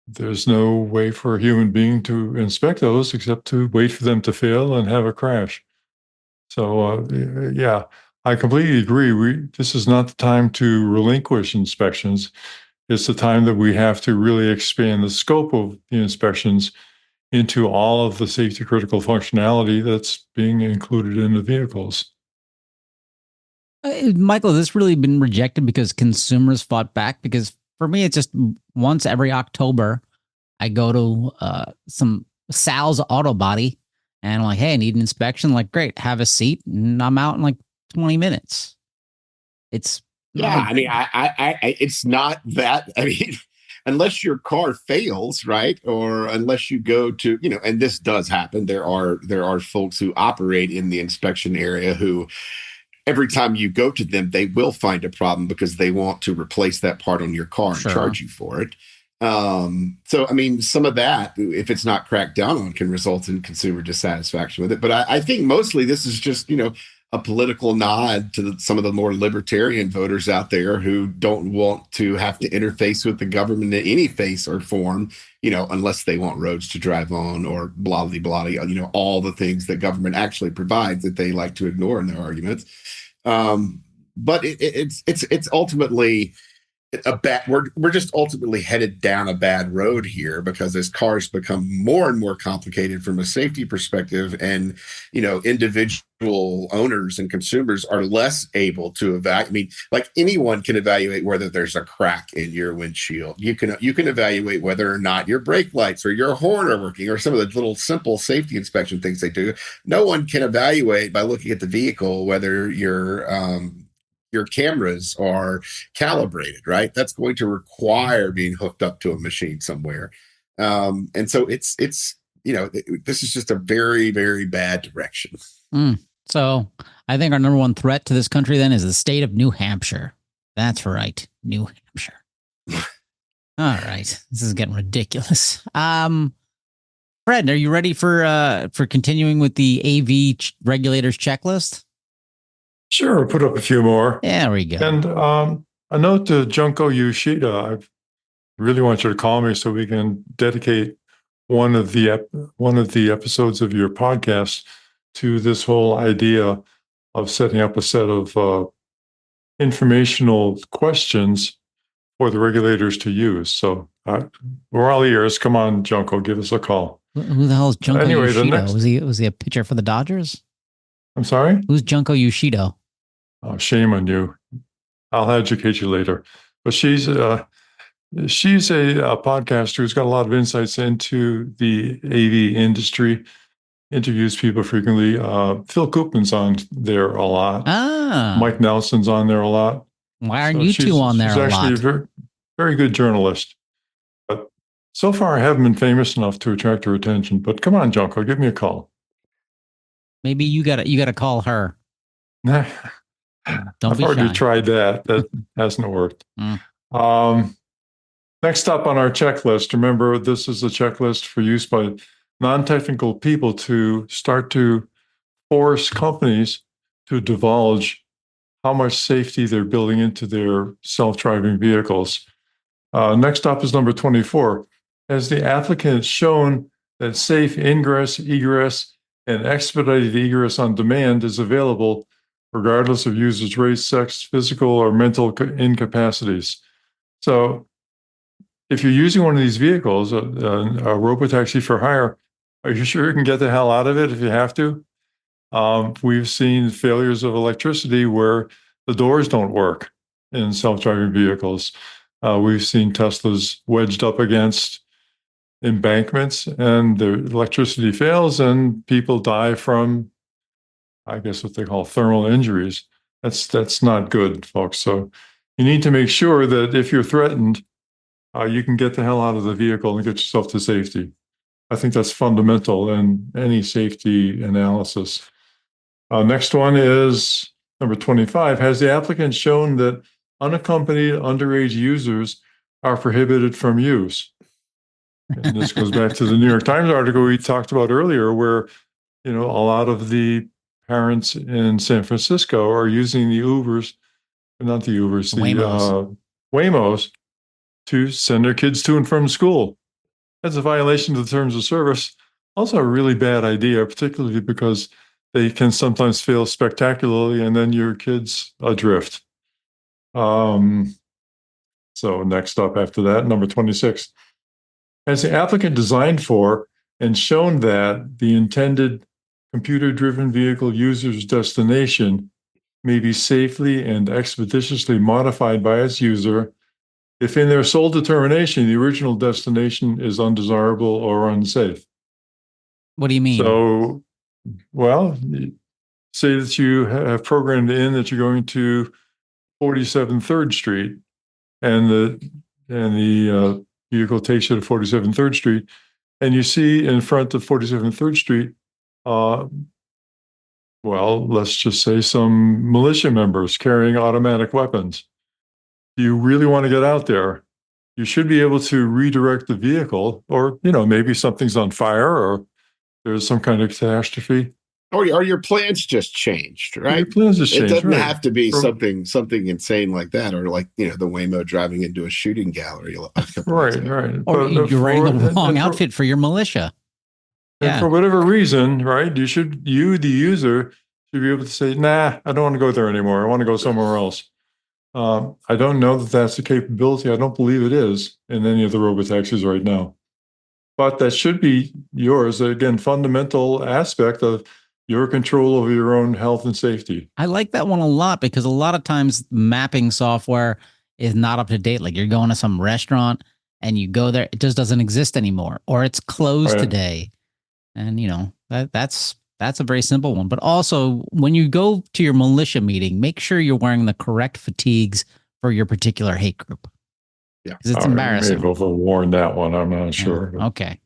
There's no way for a human being to inspect those except to wait for them to fail and have a crash. So, yeah, I completely agree. This is not the time to relinquish inspections. It's the time that we have to really expand the scope of the inspections into all of the safety critical functionality that's being included in the vehicles.
Michael, has this really been rejected because consumers fought back? Because for me, it's just once every October, I go to some Sal's Auto Body and I'm like, hey, I need an inspection. Like, great, have a seat. And I'm out in like 20 minutes. It's
Yeah, I mean, it's not that. I mean, unless your car fails, right, or unless you go to, and this does happen. There are folks who operate in the inspection area who, every time you go to them, they will find a problem because they want to replace that part on your car and
Sure.
charge you for it. So, I mean, some of that, if it's not cracked down on, can result in consumer dissatisfaction with it. But I think mostly this is just, a political nod to some of the more libertarian voters out there who don't want to have to interface with the government in any face or form, unless they want roads to drive on or blah, blah, blah, all the things that government actually provides that they like to ignore in their arguments. But it's ultimately a bad. We're just ultimately headed down a bad road here because as cars become more and more complicated from a safety perspective, and individual owners and consumers are less able to evaluate. I mean, like anyone can evaluate whether there's a crack in your windshield. You can evaluate whether or not your brake lights or your horn are working, or some of the little simple safety inspection things they do. No one can evaluate by looking at the vehicle whether your cameras are calibrated, right? That's going to require being hooked up to a machine somewhere. And so it's this is just a very, very bad direction.
So I think our number one threat to this country then is the state of New Hampshire. That's right. New Hampshire. All right. This is getting ridiculous. Fred, are you ready for continuing with the AV regulators checklist?
Sure, I'll put up a few more.
There we go.
And a note to Junko Yoshida. I really want you to call me so we can dedicate one of the episodes of your podcast to this whole idea of setting up a set of informational questions for the regulators to use. So we're all ears. Come on, Junko, give us a call.
Who the hell is Junko
Anyway,
Yoshida? Was he a pitcher for the Dodgers?
I'm sorry?
Who's Junko Yoshida?
Oh, shame on you. I'll educate you later. But she's a podcaster who's got a lot of insights into the AV industry, interviews people frequently. Phil Koopman's on there a lot. Mike Nelson's on there a lot.
Why aren't you two on there a lot? She's
actually a very, very good journalist. But so far, I haven't been famous enough to attract her attention. But come on, Junko, give me a call.
Maybe you gotta call her.
I've already tried that. That hasn't worked. Next up on our checklist, remember, this is a checklist for use by non-technical people to start to force companies to divulge how much safety they're building into their self-driving vehicles. Next up is number 24. Has the applicant shown that safe ingress, egress, and expedited egress on demand is available regardless of users' race, sex, physical, or mental incapacities? So if you're using one of these vehicles, a robotaxi for hire, are you sure you can get the hell out of it if you have to? We've seen failures of electricity where the doors don't work in self-driving vehicles. We've seen Teslas wedged up against embankments and the electricity fails and people die from, I guess, what they call thermal injuries. That's not good, folks. So you need to make sure that if you're threatened, you can get the hell out of the vehicle and get yourself to safety. I think that's fundamental in any safety analysis. Next one is number 25. Has the applicant shown that unaccompanied underage users are prohibited from use? And this goes back to the New York Times article we talked about earlier, where a lot of the parents in San Francisco are using the Ubers, not the Ubers, the
Waymos.
Waymos to send their kids to and from school. That's a violation of the terms of service. Also a really bad idea, particularly because they can sometimes fail spectacularly and then your kids adrift. So next up after that, number 26. Has the applicant designed for and shown that the intended computer-driven vehicle user's destination may be safely and expeditiously modified by its user if in their sole determination the original destination is undesirable or unsafe?
What do you mean?
So, well, say that you have programmed in that you're going to 47 3rd Street, and the vehicle takes you to 47 3rd Street, and you see in front of 47 3rd Street, well, let's just say some militia members carrying automatic weapons. Do you really want to get out there? You should be able to redirect the vehicle, or maybe something's on fire, or there's some kind of catastrophe.
Or your plans just changed, right?
Your plans just changed.
It doesn't
right.
have to be something insane like that, or like the Waymo driving into a shooting gallery.
Right.
Or you're wearing the wrong outfit for your militia.
And for whatever reason, right? You, the user, should be able to say, "Nah, I don't want to go there anymore. I want to go somewhere else." I don't know that that's the capability. I don't believe it is in any of the robotaxis right now. But that should be yours. Again, fundamental aspect of your control over your own health and safety.
I like that one a lot because a lot of times mapping software is not up to date. Like you're going to some restaurant and you go there, it just doesn't exist anymore, or it's closed today. And that's a very simple one. But also when you go to your militia meeting, make sure you're wearing the correct fatigues for your particular hate group.
Yeah.
Because it's embarrassing.
I may have overworn that one. I'm not sure.
Okay.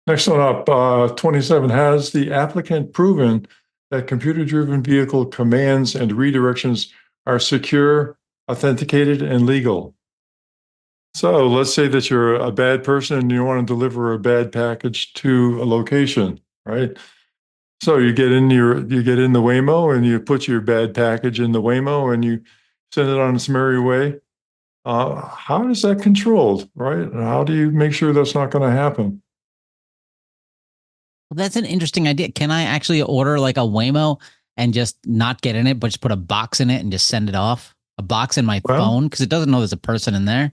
Next one up, 27. Has the applicant proven that computer-driven vehicle commands and redirections are secure, authenticated, and legal? So let's say that you're a bad person and you want to deliver a bad package to a location, right? So you get in the Waymo and you put your bad package in the Waymo and you send it on its merry way. How is that controlled, right? How do you make sure that's not going to happen?
Well, that's an interesting idea. Can I actually order like a Waymo and just not get in it, but just put a box in it and just send it off? A box in my phone because it doesn't know there's a person in there.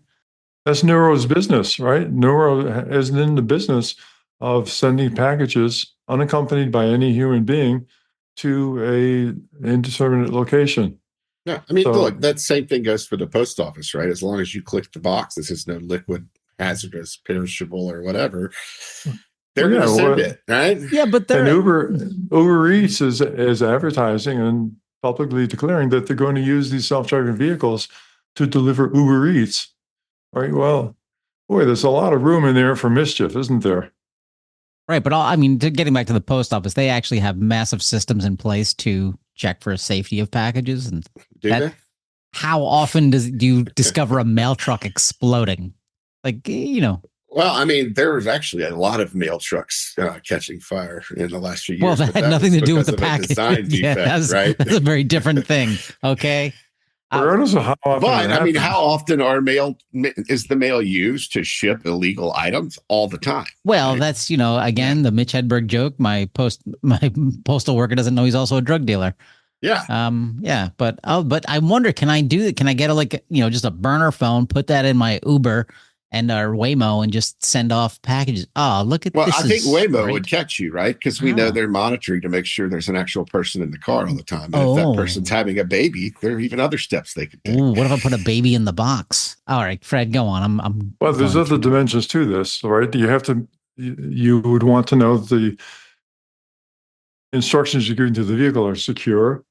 That's Neuro's business, right? Neuro isn't in the business of sending packages unaccompanied by any human being to a indeterminate location.
Yeah, I mean, look, that same thing goes for the post office, right? As long as you click the box that says no liquid, hazardous, perishable, or whatever, they're going to send it, right?
Yeah, but
and Uber Eats is advertising and publicly declaring that they're going to use these self-driving vehicles to deliver Uber Eats. Right. Well, boy, there's a lot of room in there for mischief, isn't there?
Right. But getting back to the post office, they actually have massive systems in place to check for safety of packages. And how often do you discover a mail truck exploding? Like,
Well, I mean, there was actually a lot of mail trucks catching fire in the last few years.
Well, that had nothing to do with the package.
Design defect, right?
That's a very different thing. Okay.
But I mean, how often is the mail used to ship illegal items? All the time.
Well, right? That's again the Mitch Hedberg joke. My postal worker doesn't know he's also a drug dealer.
Yeah.
Yeah. But I wonder, can I get just a burner phone, put that in my Uber and our Waymo and just send off packages? Oh, look at this.
Well, I think Waymo would catch you, right? Because we know they're monitoring to make sure there's an actual person in the car all the time. And if that person's having a baby, there are even other steps they could take.
Ooh, what if I put a baby in the box? All right, Fred, go on.
Well, there's other dimensions to this, right? You would want to know the instructions you're giving to the vehicle are secure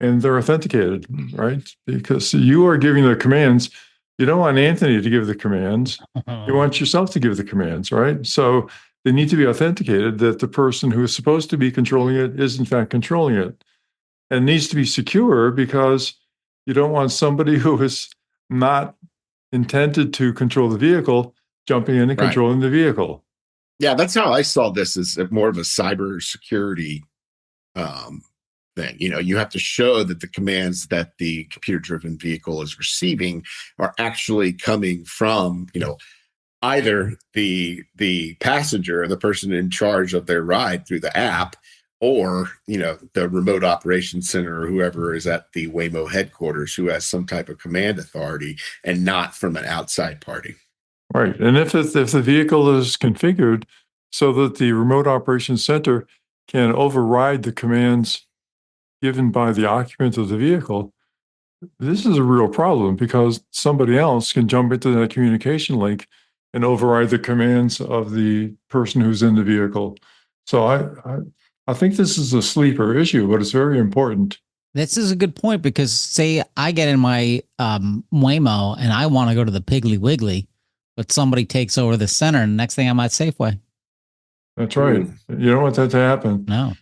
and they're authenticated, right? Because you are giving the commands. You don't want Anthony to give the commands. You want yourself to give the commands, right? So they need to be authenticated that the person who is supposed to be controlling it is in fact controlling it. And it needs to be secure because you don't want somebody who is not intended to control the vehicle jumping in and controlling the vehicle.
Yeah, that's how I saw this as more of a cyber security thing. You have to show that the commands that the computer-driven vehicle is receiving are actually coming from, either the passenger, the person in charge of their ride through the app, or the remote operations center or whoever is at the Waymo headquarters who has some type of command authority, and not from an outside party.
Right. And if the vehicle is configured so that the remote operations center can override the commands given by the occupant of the vehicle, this is a real problem, because somebody else can jump into that communication link and override the commands of the person who's in the vehicle. So I think this is a sleeper issue, but it's very important.
This is a good point, because say I get in my Waymo and I want to go to the Piggly Wiggly, but somebody takes over the center, and next thing I'm at Safeway.
That's right. You don't want that to happen.
No.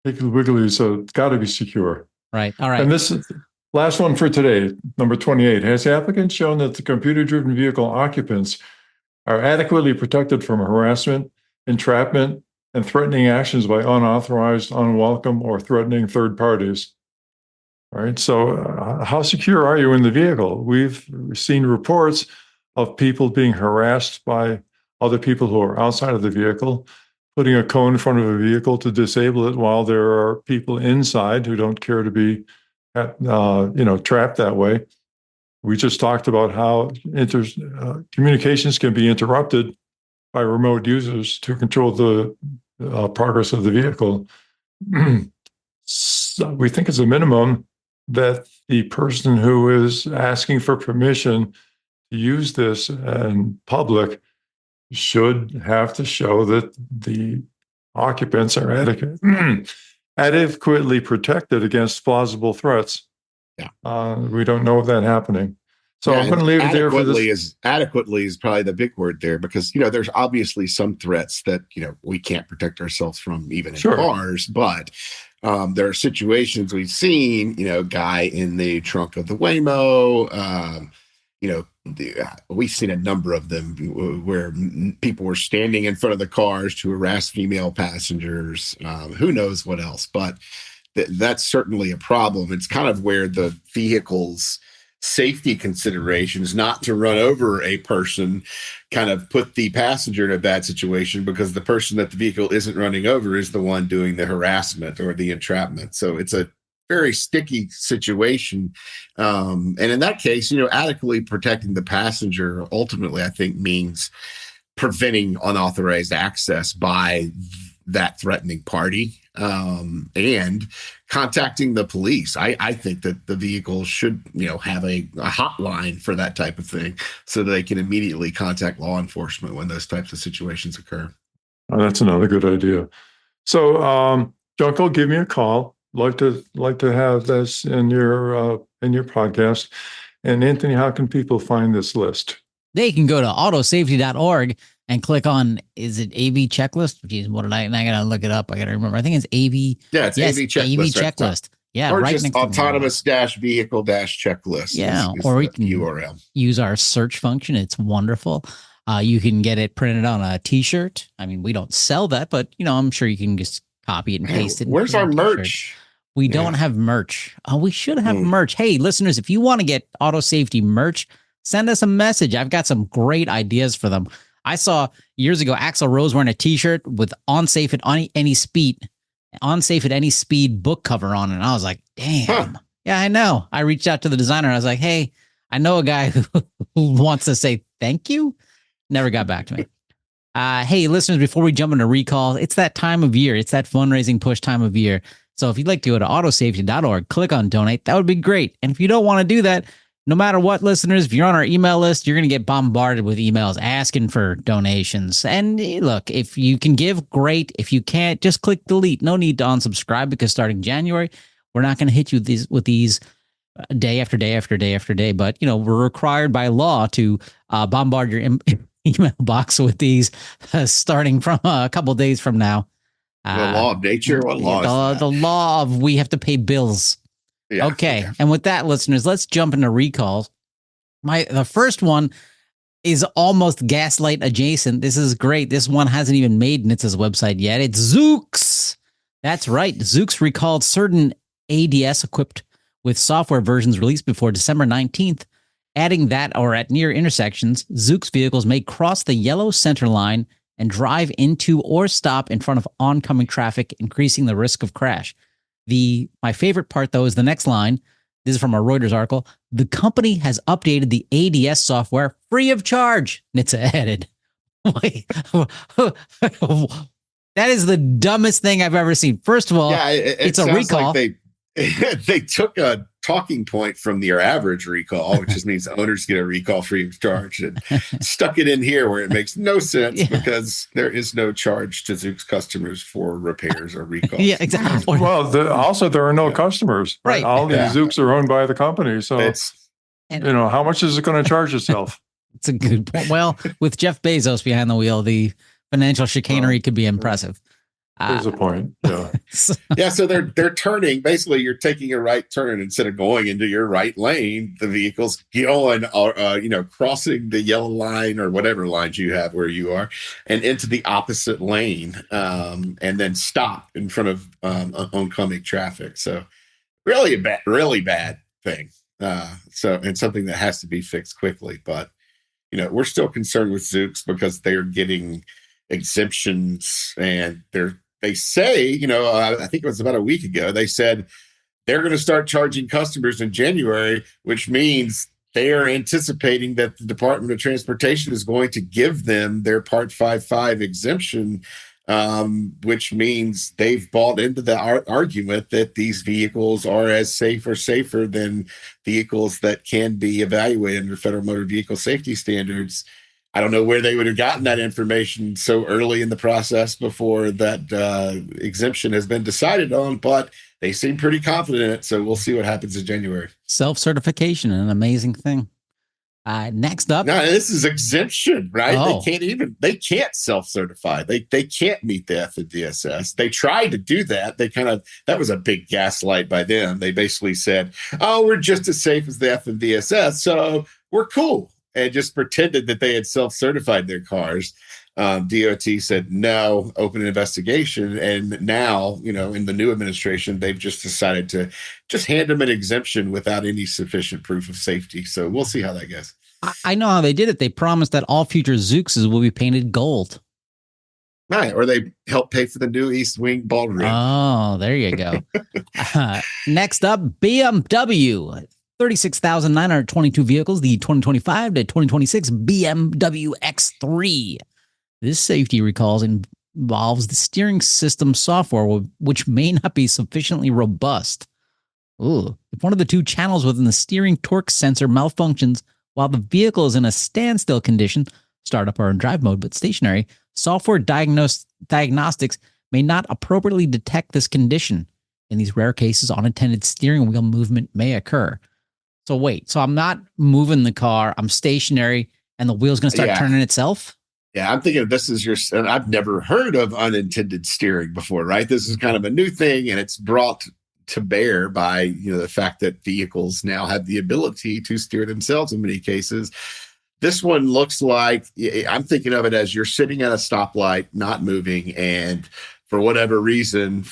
Piggly Wiggly, so it's got to be secure.
Right. All right.
And this is last one for today, number 28. Has the applicant shown that the computer-driven vehicle occupants are adequately protected from harassment, entrapment, and threatening actions by unauthorized, unwelcome, or threatening third parties? All right. So how secure are you in the vehicle? We've seen reports of people being harassed by other people who are outside of the vehicle, putting a cone in front of a vehicle to disable it while there are people inside who don't care to be, trapped that way. We just talked about how communications can be interrupted by remote users to control the progress of the vehicle. So we think it's a minimum that the person who is asking for permission to use this in public should have to show that the occupants are adequately protected against plausible threats.
Yeah.
We don't know of that happening. So I'm going to leave it there for this.
Adequately is probably the big word there, because, there's obviously some threats that, we can't protect ourselves from even in cars, but there are situations we've seen, guy in the trunk of the Waymo, we've seen a number of them where people were standing in front of the cars to harass female passengers. Who knows what else, but that's certainly a problem. It's kind of where the vehicle's safety considerations not to run over a person kind of put the passenger in a bad situation, because the person that the vehicle isn't running over is the one doing the harassment or the entrapment. So it's a very sticky situation. And in that case, adequately protecting the passenger ultimately, I think, means preventing unauthorized access by that threatening party, and contacting the police. I think that the vehicle should, have a hotline for that type of thing, so that they can immediately contact law enforcement when those types of situations occur.
Oh, that's another good idea. So, Junko, give me a call. Like to have this in your podcast. And Anthony, how can people find this list?
They can go to autosafety.org and click on, is it AV checklist? Geez, what did I gotta look it up. I gotta remember. I think it's AV.
Yeah, it's AV checklist.
AV checklist. Yeah,
or
right
just
next
autonomous-vehicle-checklist.
Yeah,
is
or we
the
can
URL.
Use our search function. It's wonderful. You can get it printed on a T-shirt. I mean, we don't sell that, but I'm sure you can just copy it and paste it.
Where's our merch?
We don't have merch. Oh, we should have merch. Hey, listeners, if you want to get auto safety merch, send us a message. I've got some great ideas for them. I saw years ago Axl Rose wearing a T-shirt with "Unsafe at any speed," book cover on it, and I was like, "Damn, yeah, I know." I reached out to the designer. I was like, "Hey, I know a guy who wants to say thank you." Never got back to me. Hey, listeners, before we jump into recall, it's that time of year. It's that fundraising push time of year. So if you'd like to go to autosafety.org, click on donate. That would be great. And if you don't want to do that, no matter what, listeners, if you're on our email list, you're going to get bombarded with emails asking for donations. And look, if you can give, great. If you can't, just click delete. No need to unsubscribe, because starting January, we're not going to hit you with these day after day after day after day. But, we're required by law to bombard your email box with these starting from a couple of days from now.
The law of nature? What law is that?
The law of we have to pay bills. Yeah, okay. And with that, listeners, let's jump into recalls. The first one is almost Gaslight adjacent. This is great. This one hasn't even made NHTSA's website yet. It's Zooks. That's right. Zoox recalled certain ADS equipped with software versions released before December 19th, adding that or at near intersections, Zoox vehicles may cross the yellow center line and drive into or stop in front of oncoming traffic, increasing the risk of crash. My favorite part, though, is the next line. This is from a Reuters article. The company has updated the ADS software free of charge, NHTSA added. Wait, that is the dumbest thing I've ever seen. First of all,
Yeah,
it's a recall.
Like they took a talking point from their average recall, which just means owners get a recall free of charge, and stuck it in here where it makes no sense because there is no charge to Zoox customers for repairs or recalls.
Yeah, exactly.
Well, also there are no customers.
Right.
All these Zoox are owned by the company. So, how much is it going to charge itself?
It's a good point. Well, with Jeff Bezos behind the wheel, the financial chicanery could be impressive.
There's a point. Yeah.
Yeah. So they're turning. Basically, you're taking a right turn instead of going into your right lane. The vehicle's going, crossing the yellow line or whatever lines you have where you are, and into the opposite lane, and then stop in front of oncoming traffic. So, really bad thing. And something that has to be fixed quickly. But we're still concerned with Zoox because they're getting exemptions, and they say, I think it was about a week ago, they said they're going to start charging customers in January, which means they are anticipating that the Department of Transportation is going to give them their Part 5.5 exemption, which means they've bought into the argument that these vehicles are as safe or safer than vehicles that can be evaluated under federal motor vehicle safety standards. I don't know where they would have gotten that information so early in the process before that exemption has been decided on, but they seem pretty confident in it. So we'll see what happens in January.
Self-certification, an amazing thing. Next up.
No, this is exemption, right?
Oh.
They can't self-certify. They can't meet the FMVSS. They tried to do that. That was a big gaslight by them. They basically said, oh, we're just as safe as the FMVSS, so we're cool. And just pretended that they had self-certified their cars. DOT said, no, open an investigation. And now, in the new administration, they've just decided to just hand them an exemption without any sufficient proof of safety. So we'll see how that goes.
I know how they did it. They promised that all future Zooxes will be painted gold.
Right. Or they help pay for the new East Wing ballroom.
Oh, there you go. Next up, BMW. 36,922 vehicles, the 2025 to 2026 BMW X3. This safety recalls involves the steering system software, which may not be sufficiently robust. Ooh. If one of the two channels within the steering torque sensor malfunctions while the vehicle is in a standstill condition, startup or in drive mode, but stationary, software diagnostics may not appropriately detect this condition. In these rare cases, unattended steering wheel movement may occur. So wait, so I'm not moving the car, I'm stationary, and the wheel's going to start turning itself?
Yeah, I'm thinking this is and I've never heard of unintended steering before, right? This is kind of a new thing, and it's brought to bear by, the fact that vehicles now have the ability to steer themselves in many cases. This one looks like, I'm thinking of it as you're sitting at a stoplight, not moving, and for whatever reason,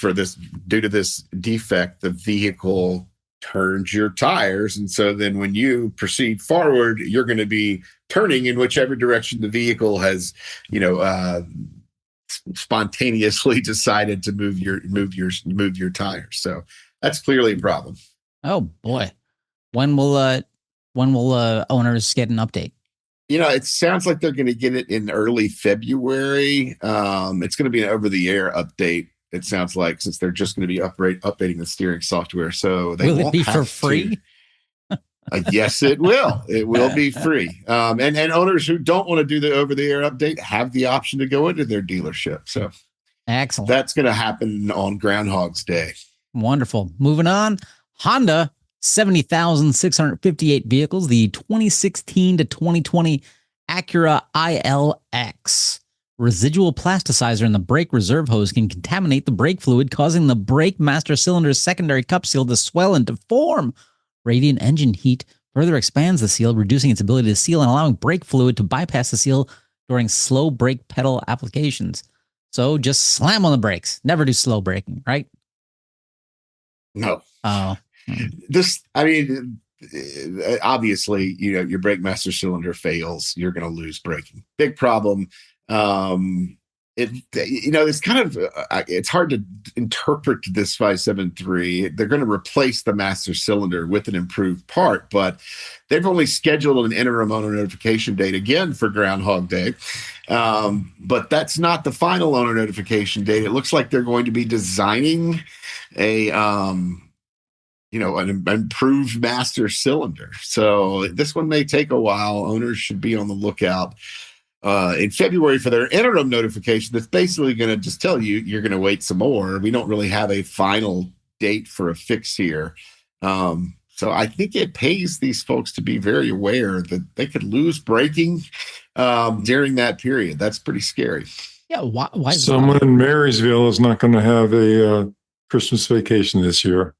due to this defect, the vehicle turns your tires. And so then when you proceed forward, you're going to be turning in whichever direction the vehicle has, spontaneously decided to move your tires. So that's clearly a problem.
Oh boy. When will owners get an update?
It sounds like they're going to get it in early February. It's going to be an over-the-air update. It sounds like, since they're just going to be updating the steering software. So they
will
won't
it be
have
for free?
Yes, it will. It will be free. And owners who don't want to do the over-the-air update have the option to go into their dealership. So
excellent.
That's going to happen on Groundhog's Day.
Wonderful. Moving on. Honda, 70,658 vehicles. The 2016 to 2020 Acura ILX. Residual plasticizer in the brake reserve hose can contaminate the brake fluid, causing the brake master cylinder's secondary cup seal to swell and deform. Radiant engine heat further expands the seal, reducing its ability to seal and allowing brake fluid to bypass the seal during slow brake pedal applications. So just slam on the brakes. Never do slow braking, right?
No.
Oh.
Obviously, your brake master cylinder fails, you're going to lose braking. Big problem. It's kind of it's hard to interpret this 573. They're going to replace the master cylinder with an improved part, but they've only scheduled an interim owner notification date again for Groundhog Day. But that's not the final owner notification date. It looks like they're going to be designing an improved master cylinder. So this one may take a while. Owners should be on the lookout in February for their interim notification. That's basically going to just tell you you're going to wait some more. We don't really have a final date for a fix here. So I think it pays these folks to be very aware that they could lose braking during that period. That's pretty scary.
Yeah. Why
Someone in Marysville is not going to have a Christmas vacation this year.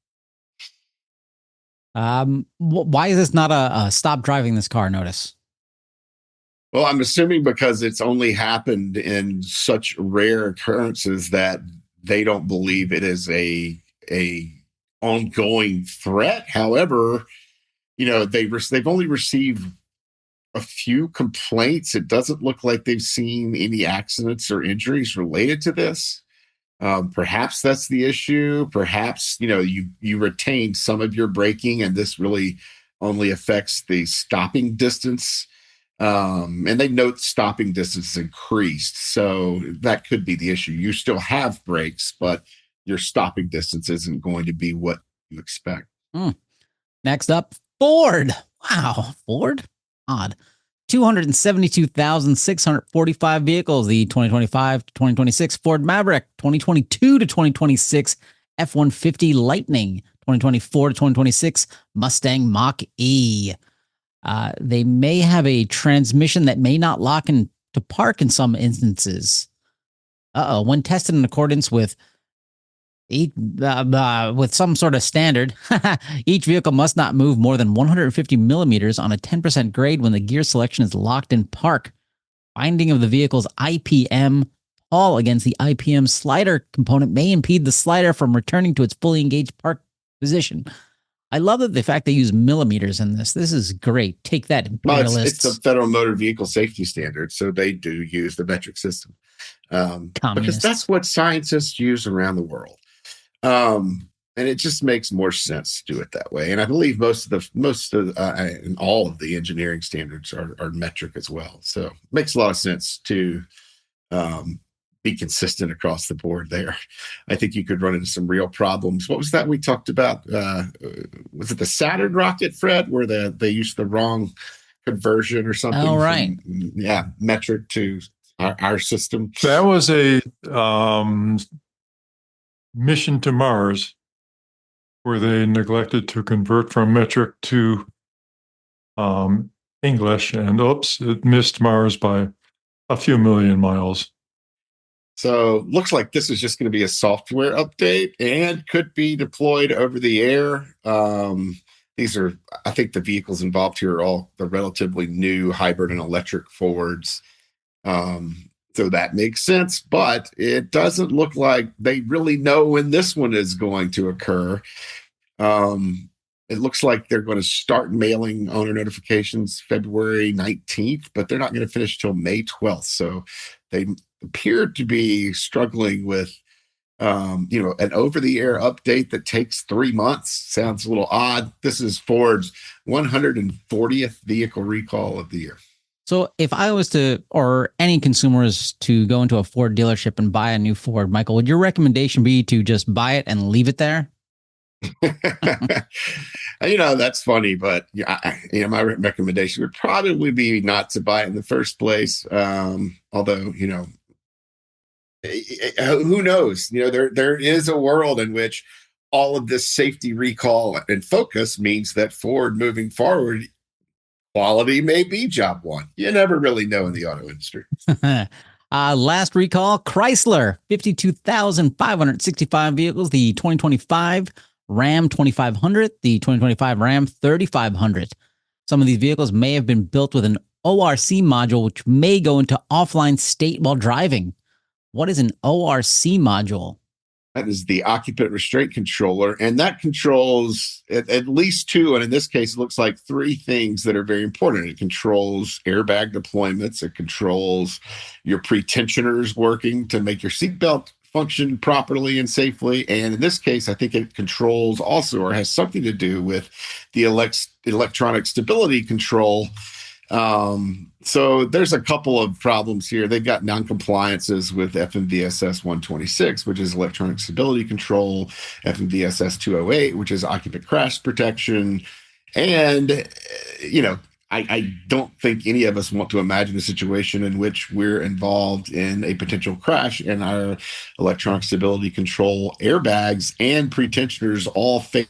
Why is this not a stop driving this car notice?
Well, I'm assuming because it's only happened in such rare occurrences that they don't believe it is a ongoing threat. However, they've only received a few complaints. It doesn't look like they've seen any accidents or injuries related to this. Perhaps that's the issue. Perhaps, you retain some of your braking and this really only affects the stopping distance. And they note stopping distance increased. So that could be the issue. You still have brakes, but your stopping distance isn't going to be what you expect.
Next up, Ford. Wow. Ford? Odd. 272,645 vehicles. The 2025 to 2026 Ford Maverick, 2022 to 2026 F-150 Lightning, 2024 to 2026 Mustang Mach-E. They may have a transmission that may not lock into park in some instances. When tested in accordance with some sort of standard, each vehicle must not move more than 150 millimeters on a 10% grade when the gear selection is locked in park. Binding of the vehicle's IPM pull against the IPM slider component may impede the slider from returning to its fully engaged park position. I love that the fact they use millimeters in this. This is great. Take that, imperialists.
Well, it's the Federal Motor Vehicle Safety Standard, so they do use the metric system because that's what scientists use around the world. And it just makes more sense to do it that way. And I believe most of and all of the engineering standards are metric as well. So it makes a lot of sense to be consistent across the board there. I think you could run into some real problems. What was that we talked about? Was it the Saturn rocket, Fred, where they used the wrong conversion or something?
Oh, right.
Metric to our system.
That was a mission to Mars where they neglected to convert from metric to English, and it missed Mars by a few million miles.
So looks like this is just going to be a software update and could be deployed over the air. These are, I think the vehicles involved here are all the relatively new hybrid and electric Fords. So that makes sense, but it doesn't look like they really know when this one is going to occur. It looks like they're going to start mailing owner notifications February 19th, but they're not going to finish till May 12th. So they appear to be struggling with, an over-the-air update that takes 3 months. Sounds a little odd. This is Ford's 140th vehicle recall of the year.
So if I was to, or any consumers to go into a Ford dealership and buy a new Ford, Michael, would your recommendation be to just buy it and leave it there?
That's funny, but my recommendation would probably be not to buy it in the first place. Although, who knows? There is a world in which all of this safety recall and focus means that Ford moving forward, quality may be job one. You never really know in the auto industry.
Last recall, Chrysler, 52,565 vehicles, the 2025 Ram 2500, the 2025 Ram 3500. Some of these vehicles may have been built with an ORC module, which may go into offline state while driving. What is an ORC module?
That is the occupant restraint controller, and that controls at least two, and in this case, it looks like three things that are very important. It controls airbag deployments. It controls your pretensioners working to make your seatbelt function properly and safely. And in this case, I think it controls also, or has something to do with the electronic stability control. So there's a couple of problems here. They've got non-compliances with FMVSS 126, which is electronic stability control, FMVSS 208, which is occupant crash protection. And, I don't think any of us want to imagine a situation in which we're involved in a potential crash and our electronic stability control airbags and pretensioners all fail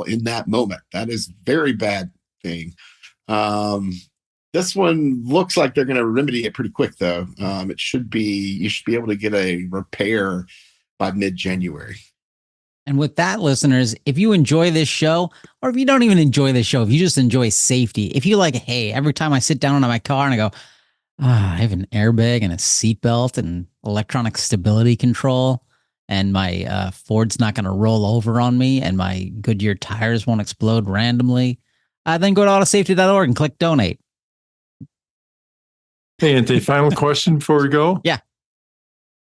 in that moment. That is a very bad thing. This one looks like they're going to remedy it pretty quick, though. You should be able to get a repair by mid-January.
And with that, listeners, if you enjoy this show, or if you don't even enjoy this show, if you just enjoy safety, if you like, hey, every time I sit down in my car and I go, I have an airbag and a seatbelt and electronic stability control, and my Ford's not going to roll over on me, and my Goodyear tires won't explode randomly, then go to autosafety.org and click donate.
Hey, Anthony, final question before we go.
Yeah.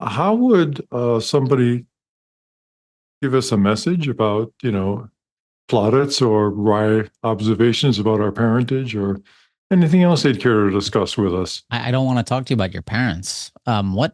How would somebody give us a message about, plaudits or wry observations about our parentage or anything else they'd care to discuss with us?
I don't want to talk to you about your parents. You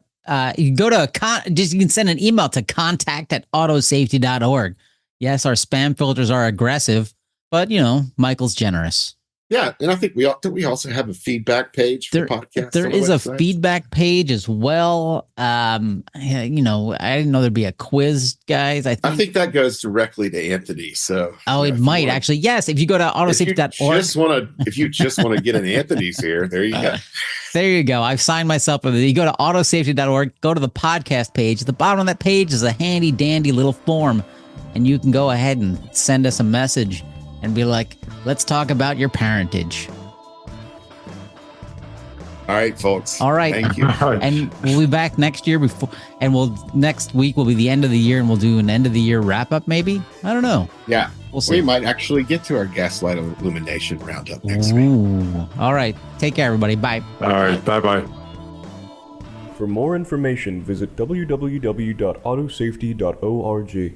go to you can send an email to contact@autosafety.org. Yes, our spam filters are aggressive, but Michael's generous.
Yeah, and I think we also have a feedback page for the podcast.
There is a feedback page as well. I didn't know there'd be a quiz, guys. I think
that goes directly to Anthony. So
it might actually. Yes, if you go to autosafety.org.
If you just want to get an Anthony's here, there you go.
There you go. I've signed myself with it. You go to autosafety.org, go to the podcast page. At the bottom of that page is a handy dandy little form, and you can go ahead and send us a message and be like, let's talk about your parentage.
All right, folks.
All right.
Thank you.
And we'll be back next year next week will be the end of the year, and we'll do an end of the year wrap up maybe. I don't know.
Yeah.
We'll see.
We might actually get to our gaslight illumination roundup next week.
All right. Take care, everybody. Bye.
All right. Bye-bye.
For more information, visit www.autosafety.org.